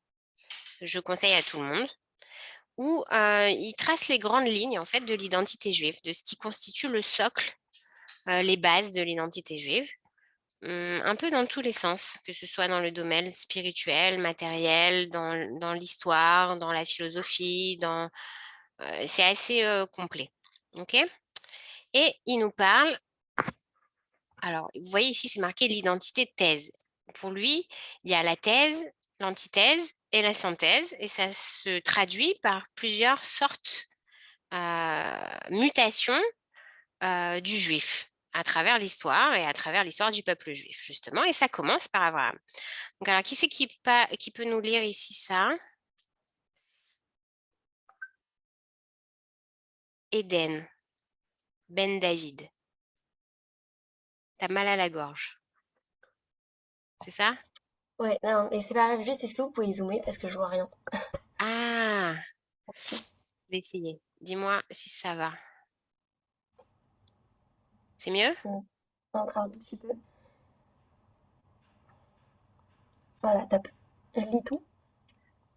Je conseille à tout le monde. Où il trace les grandes lignes en fait de l'identité juive, de ce qui constitue le socle, les bases de l'identité juive, un peu dans tous les sens, que ce soit dans le domaine spirituel, matériel, dans l'histoire, dans la philosophie, c'est assez complet. Ok. Et il nous parle, alors vous voyez ici c'est marqué l'identité thèse. Pour lui, il y a la thèse, l'antithèse et la synthèse, et ça se traduit par plusieurs sortes mutation du juif à travers l'histoire et à travers l'histoire du peuple juif, justement. Et ça commence par Abraham. Donc, alors, qui c'est qui peut nous lire ici ça? Éden, Ben David. T'as mal à la gorge. C'est ça? Ouais, non, mais c'est pas grave, juste est-ce que vous pouvez zoomer parce que je vois rien. Ah, je vais essayer. Dis-moi si ça va. C'est mieux? Encore un tout petit peu. Voilà, top. Je lis tout.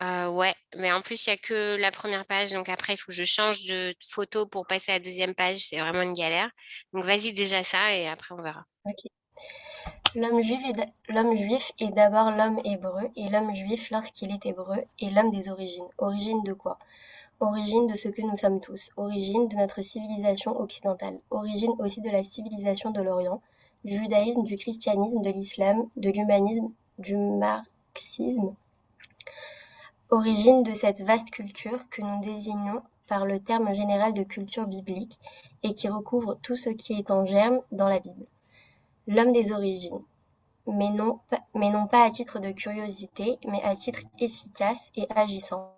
Ouais, mais en plus, il n'y a que la première page. Donc après, il faut que je change de photo pour passer à la deuxième page. C'est vraiment une galère. Donc vas-y déjà ça et après on verra. Ok. L'homme juif est d'abord l'homme hébreu, et l'homme juif, lorsqu'il est hébreu, est l'homme des origines. Origine de quoi? Origine de ce que nous sommes tous. Origine de notre civilisation occidentale. Origine aussi de la civilisation de l'Orient, du judaïsme, du christianisme, de l'islam, de l'humanisme, du marxisme. Origine de cette vaste culture que nous désignons par le terme général de culture biblique et qui recouvre tout ce qui est en germe dans la Bible. L'homme des origines. mais non pas à titre de curiosité, mais à titre efficace et agissant.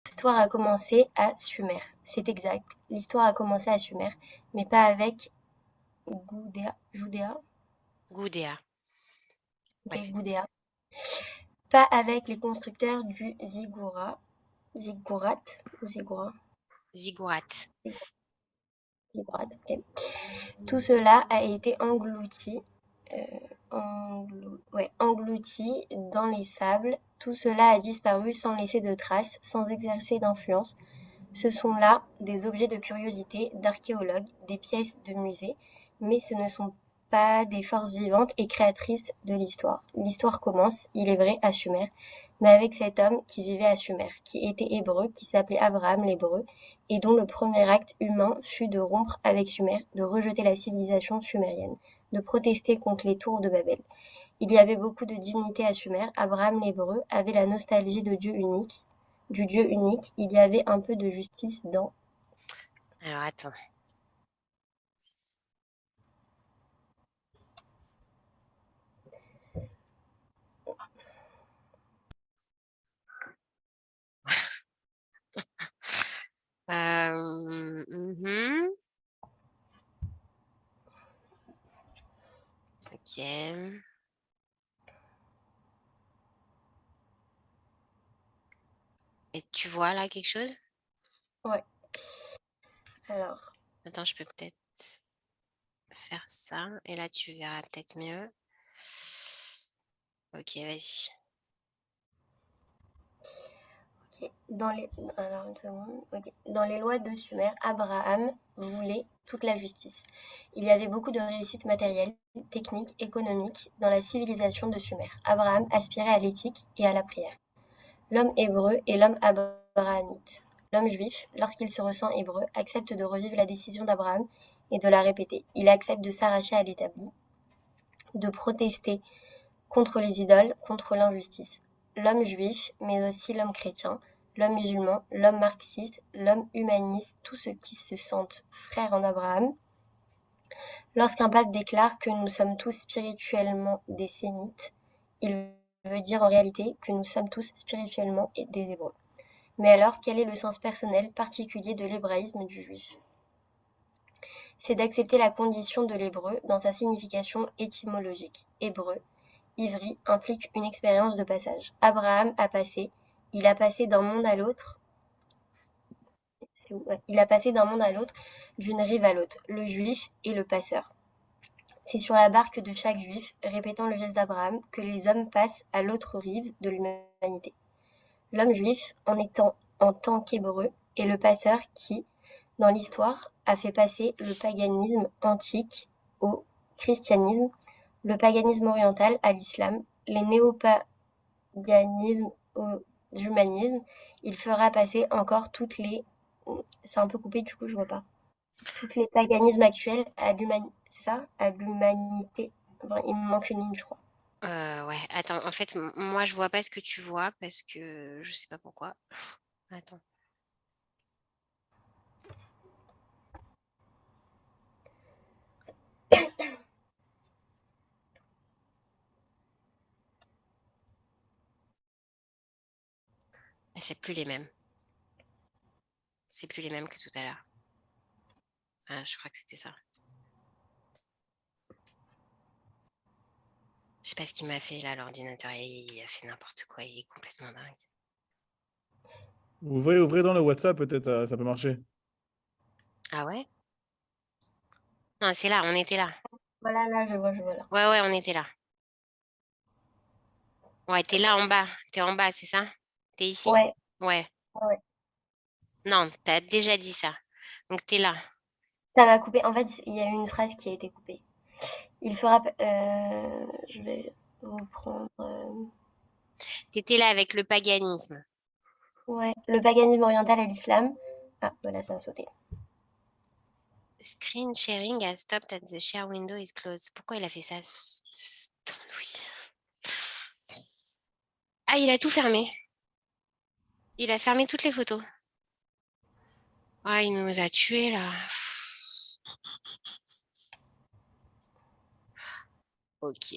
L'histoire a commencé à Sumer. C'est exact. L'histoire a commencé à Sumer, mais pas avec Goudéa. Goudéa. Ok, Ouais, Goudéa. Pas avec les constructeurs du Ziggurat ou Ziggurat. Ziggurat. Ziggurat, ok. Tout cela a été englouti dans les sables. Tout cela a disparu sans laisser de traces, sans exercer d'influence. Ce sont là des objets de curiosité d'archéologues, des pièces de musée, mais ce ne sont pas des forces vivantes et créatrices de l'histoire. L'histoire commence, il est vrai, à Sumer, mais avec cet homme qui vivait à Sumer, qui était hébreu, qui s'appelait Abraham l'hébreu, et dont le premier acte humain fut de rompre avec Sumer, de rejeter la civilisation sumérienne, de protester contre les tours de Babel. Il y avait beaucoup de dignité à Sumer. Abraham l'hébreu avait la nostalgie du Dieu unique. Il y avait un peu de justice dans. Alors, attends. Ok. Et tu vois là quelque chose? Ouais. Alors, Attends, je peux peut-être faire ça. Et là, tu verras peut-être mieux. Ok, vas-y. ok. Alors, une seconde. Ok. Dans les lois de Sumer, Abraham voulait toute la justice. Il y avait beaucoup de réussite matérielle, technique, économique dans la civilisation de Sumer. Abraham aspirait à l'éthique et à la prière. L'homme hébreu et l'homme abrahamite. L'homme juif, lorsqu'il se ressent hébreu, accepte de revivre la décision d'Abraham et de la répéter. Il accepte de s'arracher à l'établi, de protester contre les idoles, contre l'injustice. L'homme juif, mais aussi l'homme chrétien, l'homme musulman, l'homme marxiste, l'homme humaniste, tous ceux qui se sentent frères en Abraham. Lorsqu'un pape déclare que nous sommes tous spirituellement des sémites, il veut dire en réalité que nous sommes tous spirituellement des hébreux. Mais alors, quel est le sens personnel particulier de l'hébraïsme du juif? C'est d'accepter la condition de l'hébreu dans sa signification étymologique. Hébreu, ivri, implique une expérience de passage. Abraham il a passé d'un monde à l'autre, d'une rive à l'autre. Le juif est le passeur. C'est sur la barque de chaque juif, répétant le geste d'Abraham, que les hommes passent à l'autre rive de l'humanité. L'homme juif, en tant qu'hébreu, est le passeur qui, dans l'histoire, a fait passer le paganisme antique au christianisme, le paganisme oriental à l'islam, les néopaganismes au humanisme. Il fera passer encore c'est un peu coupé, du coup, je vois pas. Toutes les paganismes actuels à l'humanité. C'est ça? À l'humanité. Enfin, il me manque une ligne, je crois. Ouais, attends, en fait, moi, je vois pas ce que tu vois parce que je sais pas pourquoi. Attends. Ah, c'est plus les mêmes. C'est plus les mêmes que tout à l'heure. Ah, je crois que c'était ça. Je sais pas ce qu'il m'a fait là, l'ordinateur. Il a fait n'importe quoi. Il est complètement dingue. Ouvrez dans le WhatsApp, peut-être, ça peut marcher. Ah ouais? Non, c'est là, on était là. Voilà, là, je vois là. Ouais, on était là. Ouais, t'es là en bas. T'es en bas, c'est ça? T'es ici? Ouais, Ouais. ouais. Non, t'as déjà dit ça. Donc t'es là. Ça m'a coupé. En fait, il y a eu une phrase qui a été coupée. Il fera. Je vais reprendre. T'étais là avec le paganisme. Ouais, le paganisme oriental à l'islam. Ah, voilà, ça a sauté. Screen sharing has stopped at the share window is closed. Pourquoi il a fait ça? Oui. Ah, il a tout fermé. Il a fermé toutes les photos. Ah, il nous a tués là. Ok.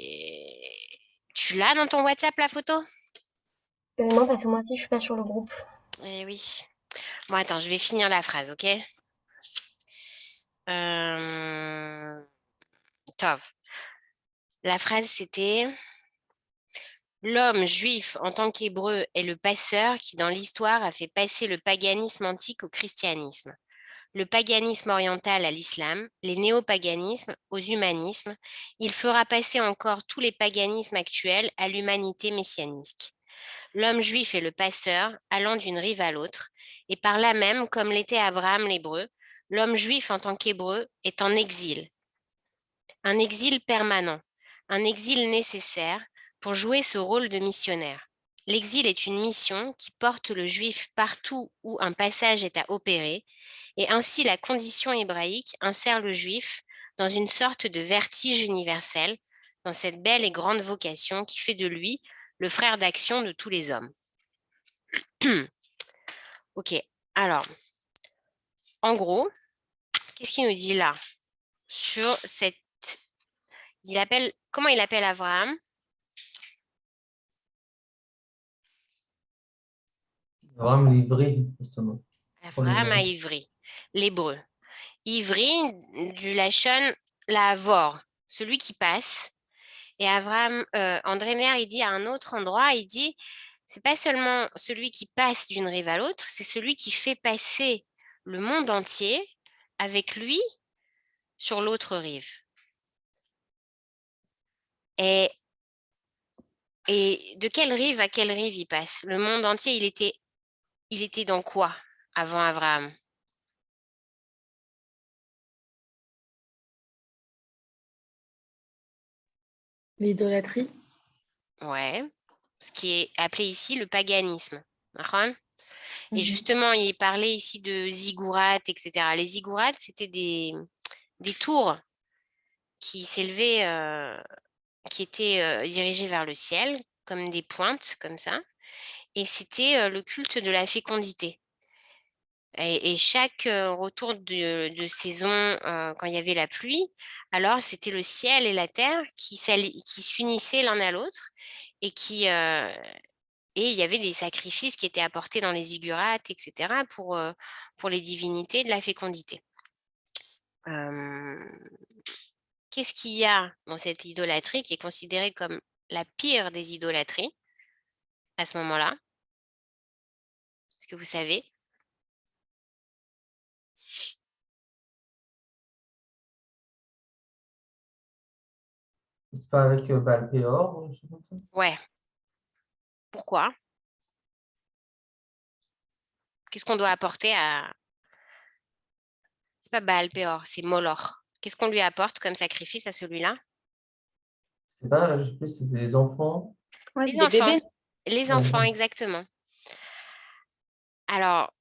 Tu l'as dans ton WhatsApp la photo? Non, parce que moi aussi, je suis pas sur le groupe. Eh oui. Bon, attends, je vais finir la phrase, ok? Tov. La phrase, c'était l'homme juif en tant qu'hébreu est le passeur qui, dans l'histoire, a fait passer le paganisme antique au christianisme, le paganisme oriental à l'islam, les néopaganismes aux humanismes. Il fera passer encore tous les paganismes actuels à l'humanité messianique. L'homme juif est le passeur, allant d'une rive à l'autre, et par là même, comme l'était Abraham l'hébreu, l'homme juif en tant qu'hébreu est en exil, un exil permanent, un exil nécessaire pour jouer ce rôle de missionnaire. L'exil est une mission qui porte le juif partout où un passage est à opérer, et ainsi la condition hébraïque insère le juif dans une sorte de vertige universel, dans cette belle et grande vocation qui fait de lui le frère d'action de tous les hommes. Ok, alors, en gros, qu'est-ce qu'il nous dit là sur cette... Comment il appelle Abraham? Abraham l'Ivri, justement. Abraham à Ivri, l'hébreu. Ivri, du Lachon, la vor, celui qui passe. Et Abraham, André Nair, il dit à un autre endroit, il dit, c'est pas seulement celui qui passe d'une rive à l'autre, c'est celui qui fait passer le monde entier avec lui sur l'autre rive. Et de quelle rive à quelle rive il passe? Le monde entier, il était dans quoi avant Abraham? L'idolâtrie. Ouais, ce qui est appelé ici le paganisme. D'accord. Et Mhm. justement, il parlait ici de ziggourats, etc. Les ziggourats, c'était des tours qui s'élevaient, qui étaient dirigées vers le ciel, comme des pointes, comme ça. Et c'était le culte de la fécondité. Et chaque retour de saison, quand il y avait la pluie, alors c'était le ciel et la terre qui s'unissaient l'un à l'autre et et il y avait des sacrifices qui étaient apportés dans les ziggourats, etc., pour les divinités de la fécondité. Qu'est-ce qu'il y a dans cette idolâtrie qui est considérée comme la pire des idolâtries à ce moment-là? Est-ce que vous savez? C'est pas avec Baal Péor, ou je sais pas ça. Ouais. Pourquoi? Qu'est-ce qu'on doit apporter à... C'est pas Baal Péor, c'est Moloch. Qu'est-ce qu'on lui apporte comme sacrifice à celui-là? C'est pas, je sais plus si c'est des enfants. Ouais, Les c'est des enfants. bébés. Les Ouais, enfants, ouais. exactement. Alors,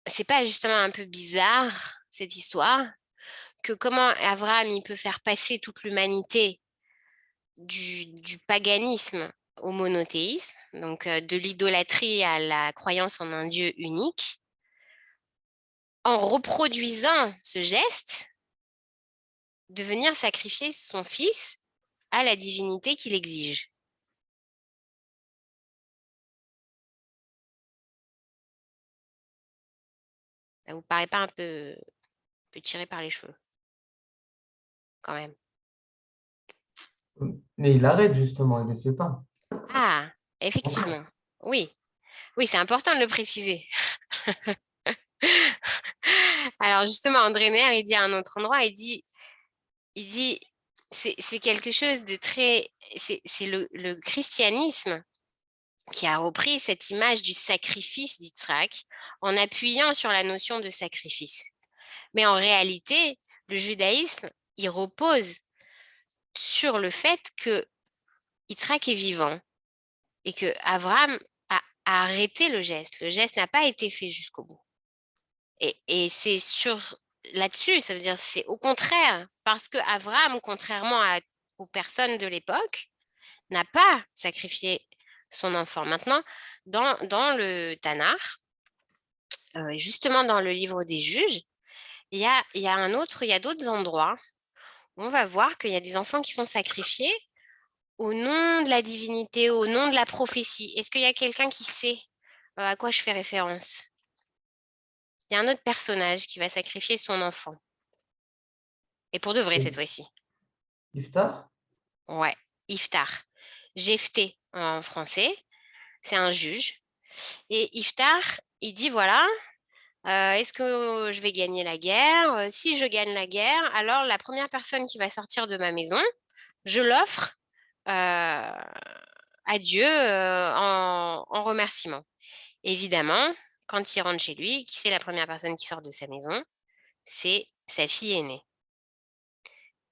c'est pas justement un peu bizarre, cette histoire, que comment Abraham il peut faire passer toute l'humanité du paganisme au monothéisme, donc de l'idolâtrie à la croyance en un Dieu unique, en reproduisant ce geste de venir sacrifier son fils à la divinité qu'il exige. Ça vous paraît pas un peu tiré par les cheveux, quand même? Mais il arrête justement, il ne le fait pas. Ah, effectivement. Oui, oui, c'est important de le préciser. Alors justement, André Nair, il dit à un autre endroit, il dit, c'est quelque chose de très, c'est le christianisme qui a repris cette image du sacrifice d'Yitzhak en appuyant sur la notion de sacrifice. Mais en réalité, le judaïsme, il repose sur le fait que Yitzhak est vivant et que Abraham a arrêté le geste. Le geste n'a pas été fait jusqu'au bout. Et c'est là-dessus, ça veut dire c'est au contraire, parce que Abraham, contrairement aux personnes de l'époque, n'a pas sacrifié son enfant. Maintenant, dans le Tanakh, justement dans le livre des juges, il y a d'autres endroits où on va voir qu'il y a des enfants qui sont sacrifiés au nom de la divinité, au nom de la prophétie. Est-ce qu'il y a quelqu'un qui sait à quoi je fais référence? Il y a un autre personnage qui va sacrifier son enfant. Et pour de vrai cette fois-ci. Iftar? Ouais, Iftar. Jephthé en français, c'est un juge. Et Iftar, il dit voilà, est-ce que je vais gagner la guerre? Si je gagne la guerre, alors la première personne qui va sortir de ma maison, je l'offre à Dieu en remerciement. Évidemment, quand il rentre chez lui, qui c'est la première personne qui sort de sa maison? C'est sa fille aînée.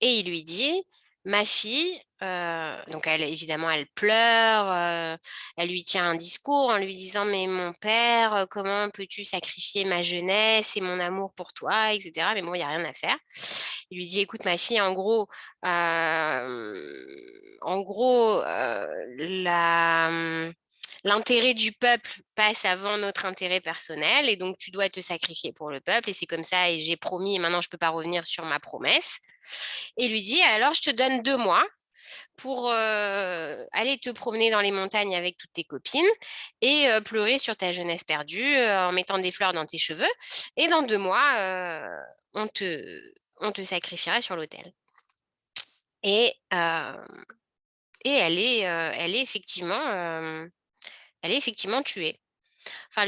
Et il lui dit, ma fille, donc évidemment, elle pleure, elle lui tient un discours en lui disant, mais mon père, comment peux-tu sacrifier ma jeunesse et mon amour pour toi, etc. Mais bon, il n'y a rien à faire. Il lui dit, écoute, ma fille, l'intérêt du peuple passe avant notre intérêt personnel et donc tu dois te sacrifier pour le peuple et c'est comme ça et j'ai promis et maintenant je ne peux pas revenir sur ma promesse. Et lui dit, alors je te donne 2 mois pour aller te promener dans les montagnes avec toutes tes copines et pleurer sur ta jeunesse perdue en mettant des fleurs dans tes cheveux. Et dans 2 mois, on te sacrifiera sur l'autel. Et elle est effectivement tuée. Enfin,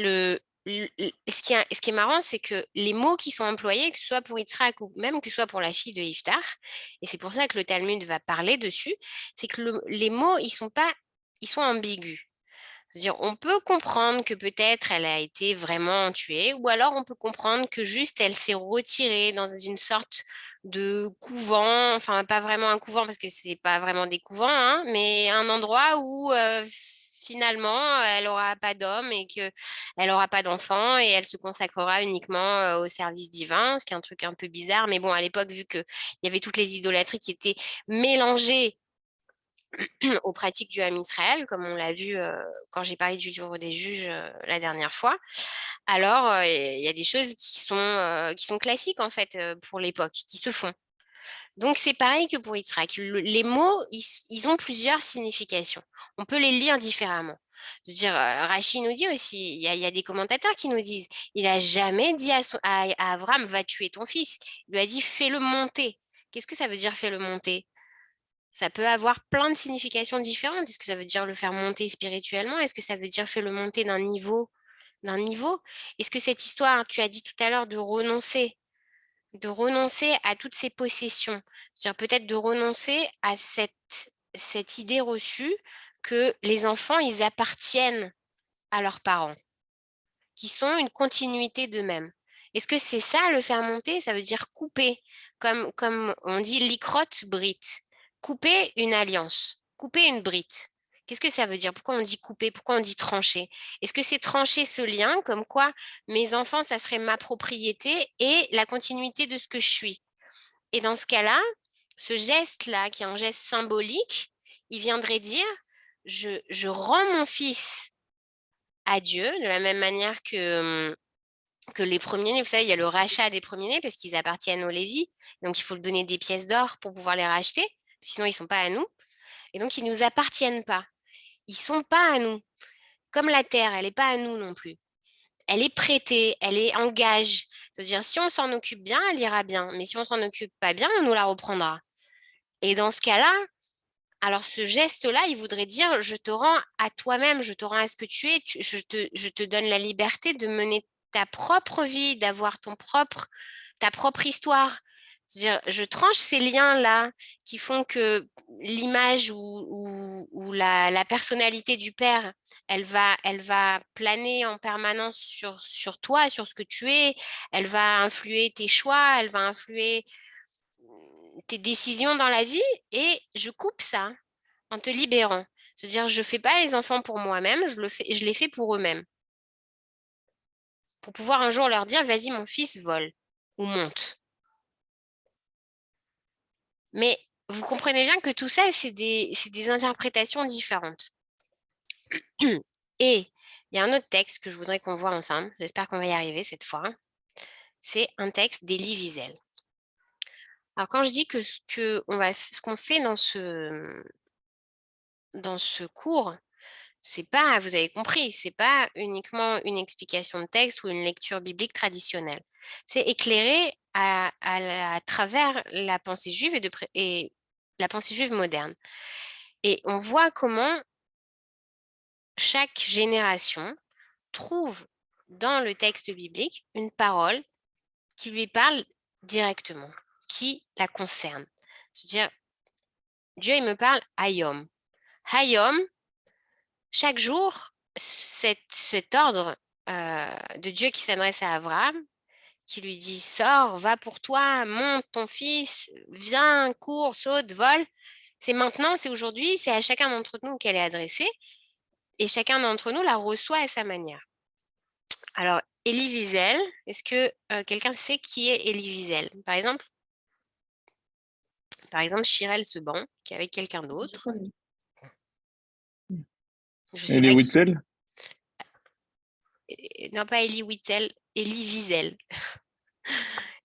ce qui est marrant, c'est que les mots qui sont employés, que ce soit pour Yitzhak ou même que ce soit pour la fille de Iftar, et c'est pour ça que le Talmud va parler dessus, c'est que les mots, ils sont ambigus. C'est-à-dire, on peut comprendre que peut-être elle a été vraiment tuée, ou alors on peut comprendre que juste elle s'est retirée dans une sorte de couvent, enfin pas vraiment un couvent parce que c'est pas vraiment des couvents, hein, mais un endroit où finalement elle n'aura pas d'homme et que elle n'aura pas d'enfant et elle se consacrera uniquement au service divin, ce qui est un truc un peu bizarre, mais bon à l'époque vu qu'il y avait toutes les idolâtries qui étaient mélangées aux pratiques du Ham Israël, comme on l'a vu quand j'ai parlé du livre des juges la dernière fois. Alors, il y a des choses qui sont classiques en fait pour l'époque, qui se font. Donc, c'est pareil que pour Yitzhak. Les mots, ils ont plusieurs significations. On peut les lire différemment. Je veux dire, Rachi nous dit aussi, il y a des commentateurs qui nous disent, il n'a jamais dit à Avram, va tuer ton fils. Il lui a dit, fais-le monter. Qu'est-ce que ça veut dire, fais-le monter? Ça peut avoir plein de significations différentes. Est-ce que ça veut dire le faire monter spirituellement? Est-ce que ça veut dire faire le monter d'un niveau? Est-ce que cette histoire, tu as dit tout à l'heure, de renoncer à toutes ces possessions, c'est-à-dire peut-être de renoncer à cette idée reçue que les enfants, ils appartiennent à leurs parents, qui sont une continuité d'eux-mêmes. Est-ce que c'est ça, le faire monter? Ça veut dire couper, comme on dit l'ikroth brit, couper une alliance, couper une brite. Qu'est-ce que ça veut dire? Pourquoi on dit couper? Pourquoi on dit trancher? Est-ce que c'est trancher ce lien, comme quoi mes enfants, ça serait ma propriété et la continuité de ce que je suis? Et dans ce cas-là, ce geste-là, qui est un geste symbolique, il viendrait dire, je rends mon fils à Dieu, de la même manière que les premiers-nés, vous savez, il y a le rachat des premiers-nés parce qu'ils appartiennent aux Lévis, donc il faut leur donner des pièces d'or pour pouvoir les racheter, sinon ils ne sont pas à nous. Et donc, ils ne nous appartiennent pas. Ils ne sont pas à nous. Comme la terre, elle n'est pas à nous non plus. Elle est prêtée, elle est en gage. C'est-à-dire, si on s'en occupe bien, elle ira bien. Mais si on s'en occupe pas bien, on nous la reprendra. Et dans ce cas-là, alors ce geste-là, il voudrait dire, je te rends à toi-même, je te rends à ce que tu es, je te donne la liberté de mener ta propre vie, d'avoir ta propre histoire. C'est-à-dire, je tranche ces liens-là qui font que l'image ou la personnalité du père, elle va planer en permanence sur toi, sur ce que tu es. Elle va influer tes choix, elle va influer tes décisions dans la vie et je coupe ça en te libérant. C'est-à-dire, je ne fais pas les enfants pour moi-même, je les fais pour eux-mêmes. Pour pouvoir un jour leur dire, vas-y, mon fils, vole ou monte. Mais vous comprenez bien que tout ça, c'est des interprétations différentes. Et Il y a un autre texte que je voudrais qu'on voit ensemble. J'espère qu'on va y arriver cette fois. C'est un texte d'Elie Wiesel. Alors, quand je dis que ce qu'on fait dans ce cours, c'est pas, vous avez compris, c'est pas uniquement une explication de texte ou une lecture biblique traditionnelle. C'est éclairé à travers la pensée juive et la pensée juive moderne. Et on voit comment chaque génération trouve dans le texte biblique une parole qui lui parle directement, qui la concerne. C'est-à-dire, Dieu, il me parle Hayom. Hayom, chaque jour, cet ordre de Dieu qui s'adresse à Abraham, qui lui dit, sors, va pour toi, monte ton fils, viens, cours, saute, vole. C'est maintenant, c'est aujourd'hui, c'est à chacun d'entre nous qu'elle est adressée et chacun d'entre nous la reçoit à sa manière. Alors, Elie Wiesel, est-ce que quelqu'un sait qui est Elie Wiesel? Par exemple, Chirel Seban, qui est avec quelqu'un d'autre. Je sais Et les pas qui. Witzel? Non, pas Elie Wiesel, Elie Wiesel.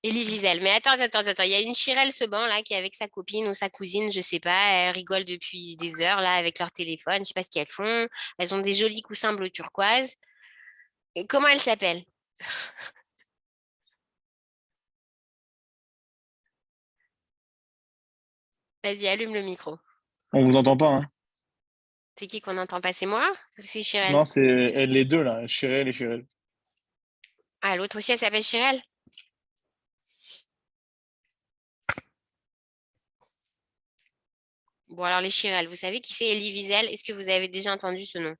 Elie Wiesel. Mais attends. Il y a une Chirel Seban là qui est avec sa copine ou sa cousine, je sais pas. Elles rigolent depuis des heures là avec leur téléphone. Je sais pas ce qu'elles font. Elles ont des jolis coussins bleu turquoise. Et comment elles s'appellent? Vas-y, allume le micro. On vous entend pas, hein? C'est qui qu'on n'entend pas? C'est moi ou c'est Chirel? Non, c'est les deux, là, Chirel et Chirel. Ah, l'autre aussi, elle s'appelle Chirel? Bon, alors les Chirel, vous savez qui c'est Elie Wiesel? Est-ce que vous avez déjà entendu ce nom?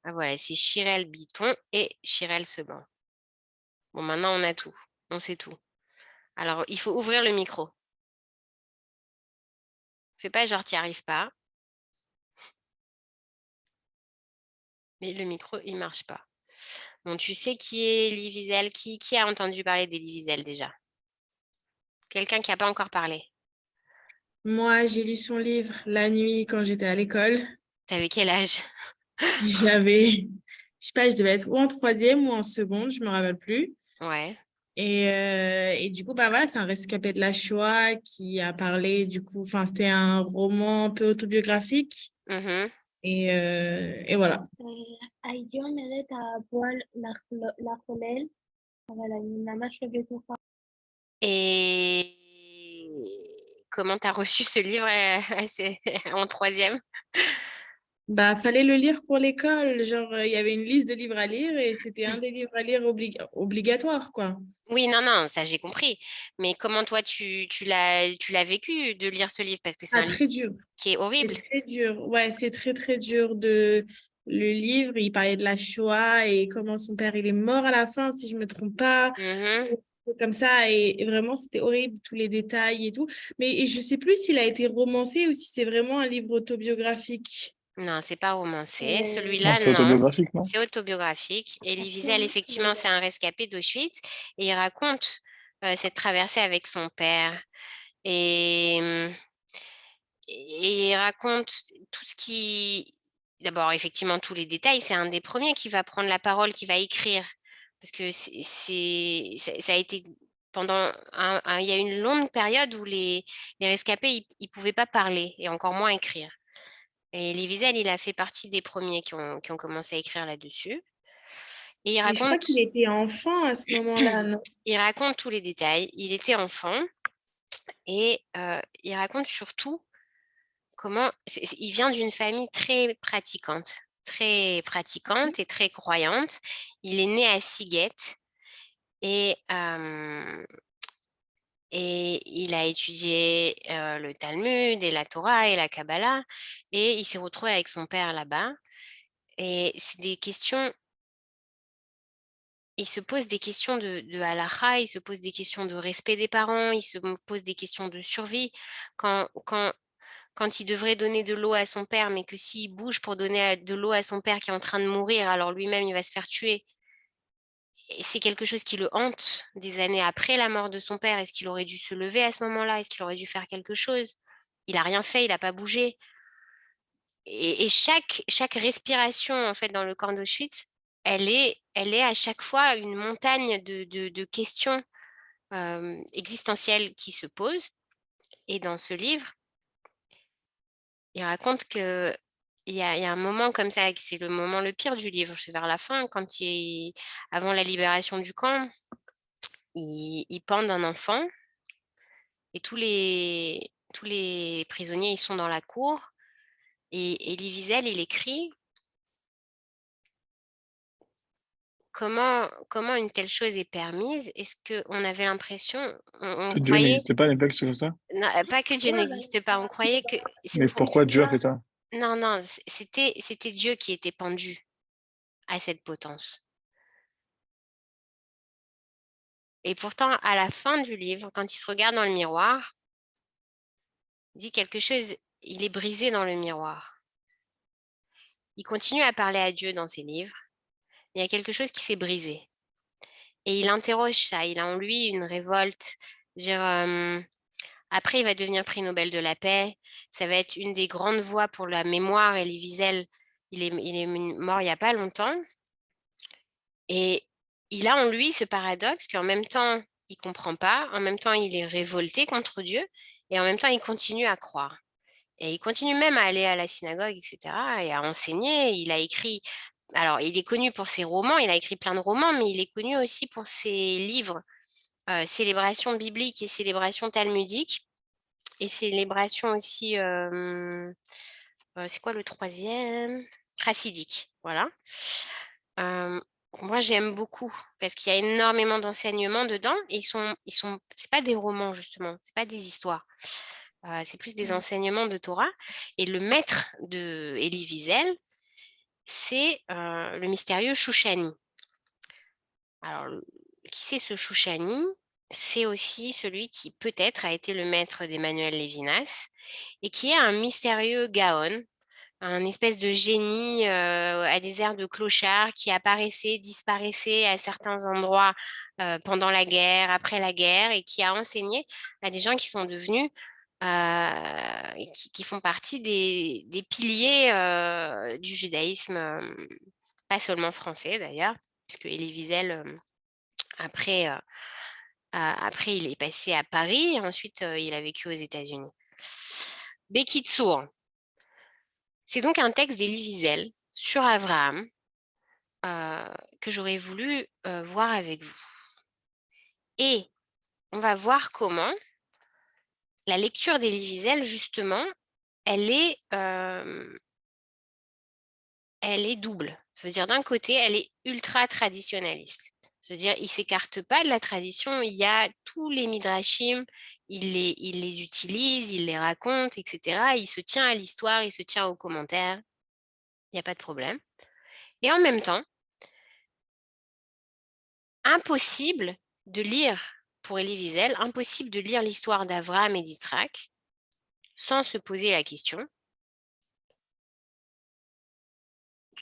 Ah voilà, c'est Chirel Biton et Chirel Seban. Bon, maintenant on a tout. On sait tout. Alors, il faut ouvrir le micro. Fais pas genre, t'y arrives pas. Mais le micro, il marche pas. Bon, tu sais qui est Elie Wiesel? Qui a entendu parler d'Elie Wiesel déjà? Quelqu'un qui n'a pas encore parlé? Moi, j'ai lu son livre la nuit quand j'étais à l'école. T'avais quel âge? J'avais, je sais pas, je devais être ou en troisième ou en seconde, je me rappelle plus. Ouais. Et du coup, bah voilà, c'est un rescapé de la Shoah qui a parlé, du coup, enfin, c'était un roman un peu autobiographique. Mhm. Et voilà. הייתי אומרת הפועל לחולל, אבל אני ממש לא בטוחה. Et comment t'as reçu ce livre en troisième? Bah, fallait le lire pour l'école. Genre, il y avait une liste de livres à lire et c'était un des livres à lire obligatoire, quoi. Oui, non, ça j'ai compris. Mais comment toi tu l'as vécu de lire ce livre? Parce que c'est Ah, un livre très dur. qui est C'est horrible. très dur. Ouais, c'est très, très dur de... Le livre, il parlait de la Shoah et comment son père, il est mort à la fin, si je me trompe pas. Mhm. Comme ça. Et vraiment, c'était horrible, tous les détails et tout. Mais et je sais plus s'il a été romancé ou si c'est vraiment un livre autobiographique. Non, c'est pas romancé. Non, Celui-là, c'est non. autobiographique, non? C'est autobiographique. Elie Wiesel, effectivement, c'est un rescapé d'Auschwitz et il raconte cette traversée avec son père. Et, et il raconte tout ce qui... D'abord, effectivement, tous les détails. C'est un des premiers qui va prendre la parole, qui va écrire. Parce que ça a été pendant... il y a une longue période où les rescapés, ils pouvaient pas parler et encore moins écrire. Et Elie Wiesel, il a fait partie des premiers qui ont commencé à écrire là-dessus. Et Mais je crois qu'il était enfant à ce moment-là, non? il raconte tous les détails. Il était enfant et il raconte surtout comment... il vient d'une famille très pratiquante et très croyante. Il est né à Siget et il a étudié le Talmud et la Torah et la Kabbalah et il s'est retrouvé avec son père là-bas. Et c'est des questions, il se pose des questions de halakha, il se pose des questions de respect des parents, il se pose des questions de survie. Quand il devrait donner de l'eau à son père, mais que s'il bouge pour donner de l'eau à son père qui est en train de mourir, alors lui-même, il va se faire tuer. Et c'est quelque chose qui le hante des années après la mort de son père. Est-ce qu'il aurait dû se lever à ce moment-là? Est-ce qu'il aurait dû faire quelque chose? Il n'a rien fait, il n'a pas bougé. et chaque respiration, en fait, dans le camp d'Auschwitz, elle est à chaque fois une montagne de questions existentielles qui se posent. Et dans ce livre, il raconte que il y a un moment comme ça, que c'est le moment le pire du livre, c'est vers la fin, quand avant la libération du camp, ils pendent un enfant et tous les prisonniers, ils sont dans la cour et Elie Wiesel, il écrit: «Comment une telle chose est permise? Est-ce qu'on avait l'impression, on Que Dieu croyait». n'existait pas à l'époque, c'est comme ça? Non, pas que Dieu n'existe pas, on croyait que Mais pourquoi Dieu a fait ça? non, non, c'était Dieu qui était pendu à cette potence. Et pourtant, à la fin du livre, quand il se regarde dans le miroir, il dit quelque chose, il est brisé dans le miroir. Il continue à parler à Dieu dans ses livres, mais il y a quelque chose qui s'est brisé. Et il interroge ça, il a en lui une révolte. Dire, après, il va devenir prix Nobel de la paix. Ça va être une des grandes voix pour la mémoire. Elie Wiesel, il est mort il n'y a pas longtemps. Et il a en lui ce paradoxe qu'en même temps, il comprend pas, en même temps, il est révolté contre Dieu, et en même temps, il continue à croire. Et il continue même à aller à la synagogue, etc., et à enseigner. Il a écrit, alors il est connu pour ses romans, il a écrit plein de romans, mais il est connu aussi pour ses livres, Célébrations bibliques et Célébrations talmudiques, et Célébrations aussi, c'est quoi le troisième? Chassidique, voilà. Moi, j'aime beaucoup parce qu'il y a énormément d'enseignements dedans et c'est pas des romans justement, c'est pas des histoires. C'est plus des enseignements de Torah. Et le maître de Elie Wiesel, c'est le mystérieux Chouchani. Alors, qui c'est ce Chouchani? C'est aussi celui qui peut-être a été le maître d'Emmanuel Lévinas et qui est un mystérieux Gaon, un espèce de génie à des airs de clochard qui apparaissait, disparaissait à certains endroits pendant la guerre, après la guerre, et qui a enseigné à des gens qui sont devenus et qui font partie des piliers du judaïsme, pas seulement français d'ailleurs, puisque Elie Wiesel, après, après, il est passé à Paris, et ensuite il a vécu aux États-Unis. Bekitsour. C'est donc un texte d'Elie Wiesel sur Abraham que j'aurais voulu voir avec vous. Et on va voir comment la lecture d'Elie Wiesel, justement, elle est double. Ça veut dire d'un côté, elle est ultra traditionnaliste. Ça veut dire il ne s'écarte pas de la tradition, il y a tous les midrashim, il les utilise, il les raconte, etc. Il se tient à l'histoire, il se tient aux commentaires, il n'y a pas de problème. Et en même temps, impossible de lire, pour Elie Wiesel, impossible de lire l'histoire d'Abraham et d'Yitzhak sans se poser la question: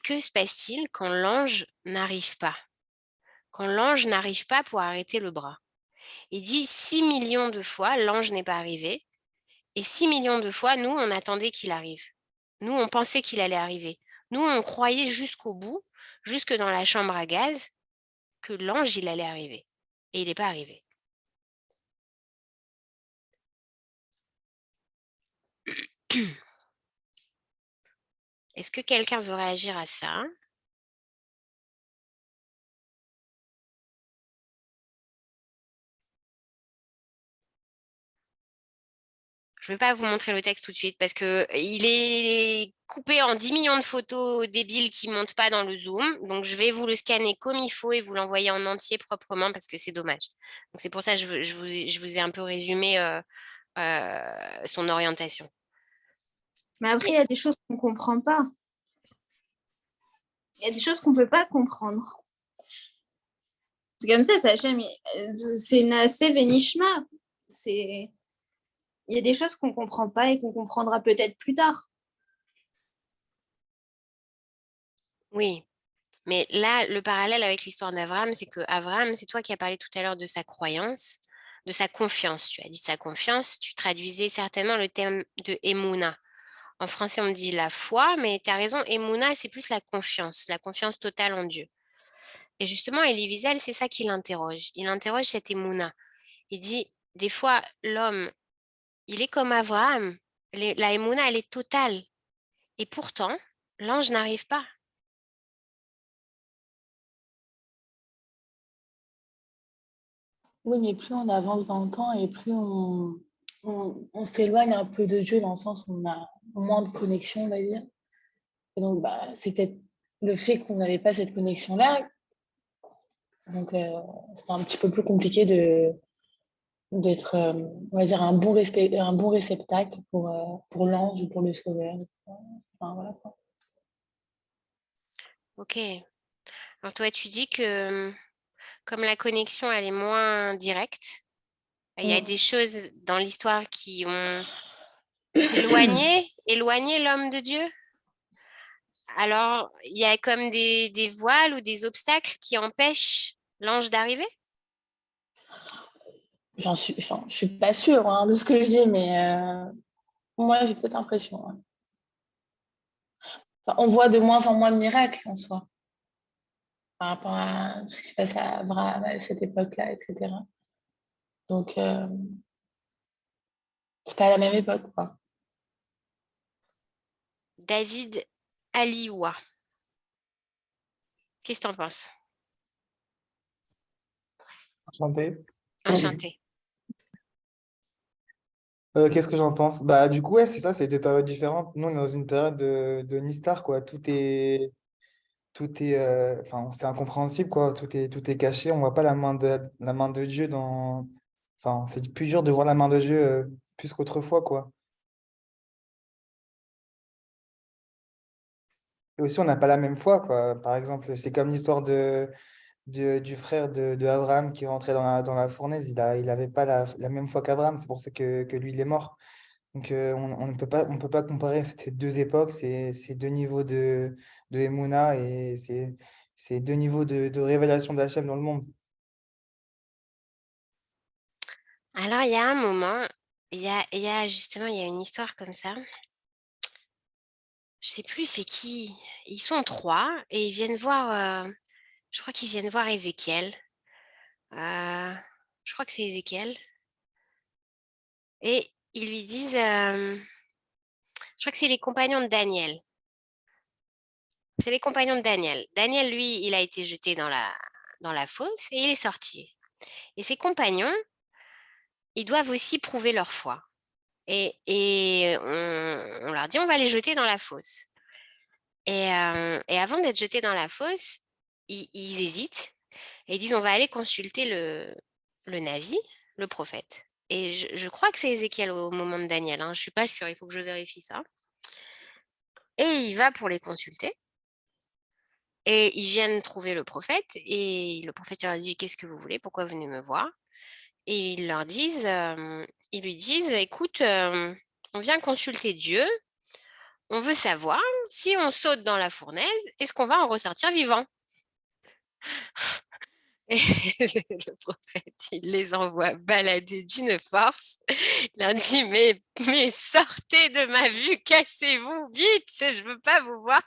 que se passe-t-il quand l'ange n'arrive pas? Quand l'ange n'arrive pas pour arrêter le bras. Il dit 6 millions de fois, l'ange n'est pas arrivé, et 6 millions de fois, nous, on attendait qu'il arrive. Nous, on pensait qu'il allait arriver. Nous, on croyait jusqu'au bout, jusque dans la chambre à gaz, que l'ange, il allait arriver. Et il n'est pas arrivé. Est-ce que quelqu'un veut réagir à ça? Je ne vais pas vous montrer le texte tout de suite parce qu'il est coupé en 10 millions de photos débiles qui ne montent pas dans le Zoom. Donc, je vais vous le scanner comme il faut et vous l'envoyer en entier proprement parce que c'est dommage. Donc, c'est pour ça que je vous ai un peu résumé son orientation. Mais après, il y a des choses qu'on ne comprend pas. Il y a des choses qu'on ne peut pas comprendre. C'est comme ça, c'est Naaseh Venishma. Il y a des choses qu'on ne comprend pas et qu'on comprendra peut-être plus tard. Oui, mais là, le parallèle avec l'histoire d'Abraham, c'est que Abraham, c'est toi qui as parlé tout à l'heure de sa croyance, de sa confiance. Tu as dit sa confiance, tu traduisais certainement le terme de Emouna. En français, on dit la foi, mais tu as raison, Emouna, c'est plus la confiance totale en Dieu. Et justement, Elie Wiesel, c'est ça qu'il interroge. Il interroge cette Emouna. Il dit, des fois, l'homme, il est comme Abraham. La Emouna, elle est totale. Et pourtant, l'ange n'arrive pas. Oui, mais plus on avance dans le temps et plus on s'éloigne un peu de Dieu dans le sens où on a moins de connexion, on va dire. Et donc, bah, c'est peut-être le fait qu'on n'avait pas cette connexion-là. Donc, c'était un petit peu plus compliqué d'être, on va dire, un bon réceptacle pour l'ange ou pour le sauveur. Enfin, voilà, quoi. Ok. Alors toi, tu dis que comme la connexion, elle est moins directe, il y a des choses dans l'histoire qui ont éloigné l'homme de Dieu. Alors, il y a comme des voiles ou des obstacles qui empêchent l'ange d'arriver? Je suis pas sûre hein, de ce que je dis, mais moi, j'ai peut-être l'impression. Ouais. Enfin, on voit de moins en moins de miracles en soi, par rapport à ce qui se passe à Abraham à cette époque-là, etc. Donc, c'est pas la même époque, quoi. David Alioua. Qu'est-ce que tu en penses? Enchanté. Enchanté. Qu'est-ce que j'en pense? Bah, du coup, ouais, c'est ça, c'est deux périodes différentes. Nous, on est dans une période de Nistar, quoi. Enfin, c'est incompréhensible, quoi. Tout est caché. On voit pas la main de Dieu dans. Enfin, c'est plus dur de voir la main de Dieu plus qu'autrefois, quoi. Et aussi, on n'a pas la même foi, quoi. Par exemple, c'est comme l'histoire du frère de Abraham qui rentrait dans la fournaise. Il avait pas la même foi qu'Abraham. C'est pour ça que lui, il est mort. Donc, on ne peut pas comparer ces deux époques, ces deux niveaux de Emouna et ces deux niveaux de révélation d'Hachem dans le monde. Alors, il y a un moment, justement, il y a une histoire comme ça. Je sais plus c'est qui. Ils sont 3 et ils viennent voir, je crois qu'ils viennent voir Ézéchiel. Je crois que c'est Ézéchiel. Et ils lui disent, je crois que c'est les compagnons de Daniel. C'est les compagnons de Daniel. Daniel, lui, il a été jeté dans la fosse et il est sorti. Et ses compagnons, ils doivent aussi prouver leur foi. Et on leur dit, on va les jeter dans la fosse. Et avant d'être jetés dans la fosse, ils hésitent et ils disent, on va aller consulter le Navi, le prophète. Et je crois que c'est Ézéchiel au moment de Daniel, hein, je ne suis pas sûre, il faut que je vérifie ça. Et il va pour les consulter. Et ils viennent trouver le prophète et le prophète leur dit, qu'est-ce que vous voulez? Pourquoi vous venez me voir? Et ils lui disent, écoute, on vient consulter Dieu, on veut savoir si on saute dans la fournaise, est-ce qu'on va en ressortir vivant? Et le prophète, il les envoie balader d'une force. Il leur dit, mais sortez de ma vue, cassez-vous vite, je ne veux pas vous voir.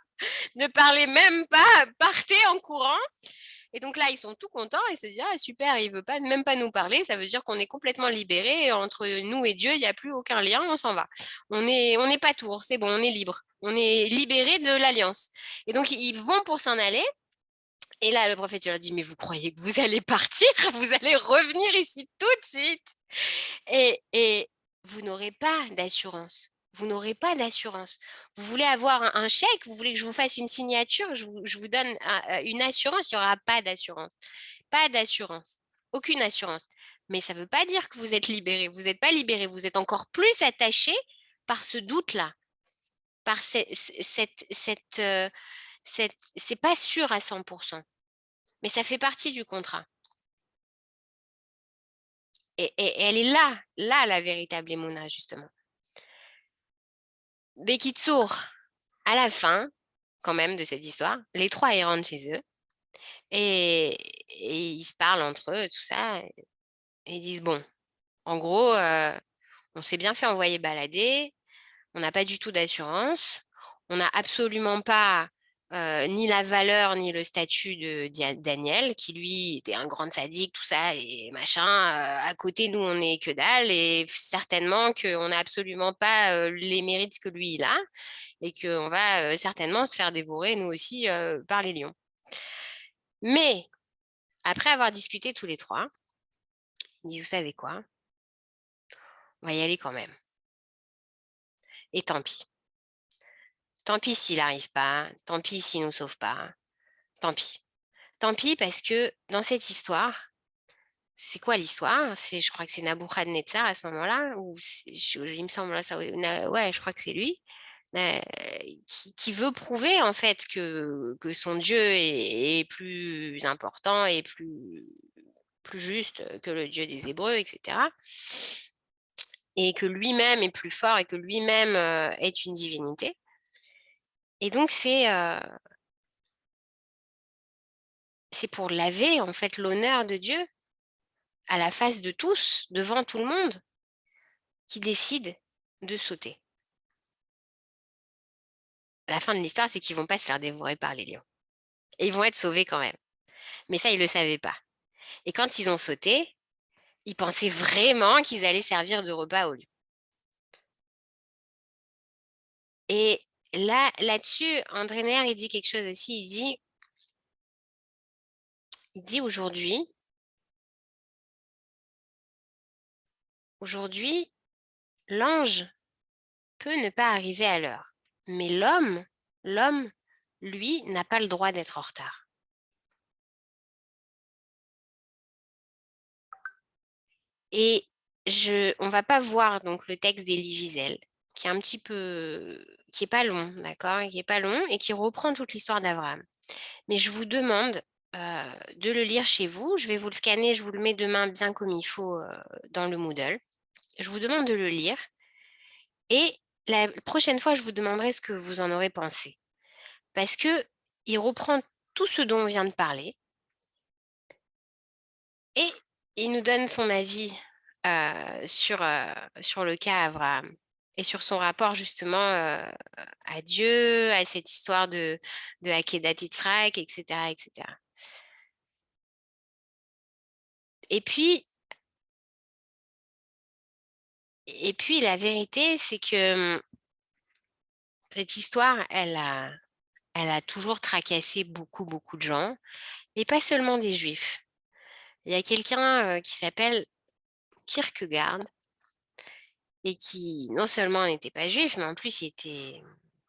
Ne parlez même pas, partez en courant. Et donc là, ils sont tout contents et se disent, ah super, il ne veut même pas nous parler, ça veut dire qu'on est complètement libérés, entre nous et Dieu, il n'y a plus aucun lien, on s'en va. On n'est pas tour, c'est bon, on est libre. On est libérés de l'alliance. Et donc, ils vont pour s'en aller. Et là, le prophète leur dit, mais vous croyez que vous allez partir? Vous allez revenir ici tout de suite? Et vous n'aurez pas d'assurance. Vous n'aurez pas d'assurance. Vous voulez avoir un chèque? Vous voulez que je vous fasse une signature? Je vous donne une assurance? Il n'y aura pas d'assurance. Pas d'assurance. Aucune assurance. Mais ça ne veut pas dire que vous êtes libéré. Vous n'êtes pas libéré. Vous êtes encore plus attaché par ce doute-là. Par c'est pas sûr à 100%. Mais ça fait partie du contrat. Et elle est là la véritable Emouna, justement. Bekitsour, à la fin, quand même, de cette histoire, les 3 ils rentrent chez eux et ils se parlent entre eux, tout ça, et ils disent, bon, en gros, on s'est bien fait envoyer balader, on n'a pas du tout d'assurance, on n'a absolument pas ni la valeur ni le statut de Daniel, qui lui était un grand sadique, tout ça, et machin. À côté, nous, on n'est que dalle, et certainement qu'on n'a absolument pas les mérites que lui, il a, et qu'on va certainement se faire dévorer, nous aussi, par les lions. Mais, après avoir discuté tous les trois, ils disent, vous savez quoi? On va y aller quand même. Et tant pis. Tant pis s'il n'arrive pas, tant pis s'il ne nous sauve pas, tant pis. Tant pis parce que dans cette histoire, c'est quoi l'histoire? Je crois que c'est Nabuchodonosor à ce moment-là, ou il me semble, ça, ouais, je crois que c'est lui, qui veut prouver en fait que son Dieu est plus important et plus juste que le Dieu des Hébreux, etc. Et que lui-même est plus fort et que lui-même est une divinité. Et donc, c'est pour laver, en fait, l'honneur de Dieu à la face de tous, devant tout le monde, qui décide de sauter. La fin de l'histoire, c'est qu'ils ne vont pas se faire dévorer par les lions. Et ils vont être sauvés quand même. Mais ça, ils ne le savaient pas. Et quand ils ont sauté, ils pensaient vraiment qu'ils allaient servir de repas aux lions. Et là-dessus, André Neher, il dit quelque chose aussi. Il dit aujourd'hui, l'ange peut ne pas arriver à l'heure. Mais l'homme, lui, n'a pas le droit d'être en retard. Et on va pas voir donc le texte d'Elie Wiesel, qui est un petit peu, qui est pas long, d'accord, qui est pas long et qui reprend toute l'histoire d'Abraham. Mais je vous demande de le lire chez vous. Je vais vous le scanner, je vous le mets demain bien comme il faut dans le Moodle. Je vous demande de le lire. Et la prochaine fois, je vous demanderai ce que vous en aurez pensé. Parce qu'il reprend tout ce dont on vient de parler et il nous donne son avis sur le cas Abraham et sur son rapport justement à Dieu, à cette histoire de Akedat Yitzhak, etc., etc. Et puis, la vérité, c'est que cette histoire, elle a toujours tracassé beaucoup, beaucoup de gens, et pas seulement des Juifs. Il y a quelqu'un qui s'appelle Kierkegaard, et qui non seulement n'était pas juif, mais en plus il était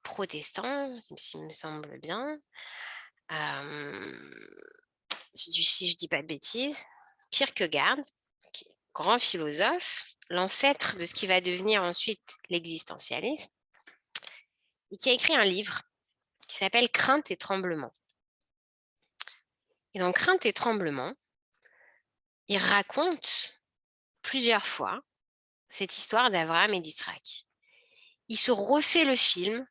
protestant, s'il me semble bien. Si je dis pas de bêtises, Kierkegaard, grand philosophe, l'ancêtre de ce qui va devenir ensuite l'existentialisme, et qui a écrit un livre qui s'appelle Crainte et tremblement. Et dans Crainte et tremblement, il raconte plusieurs fois cette histoire d'Abraham et d'Israël. Il se refait le film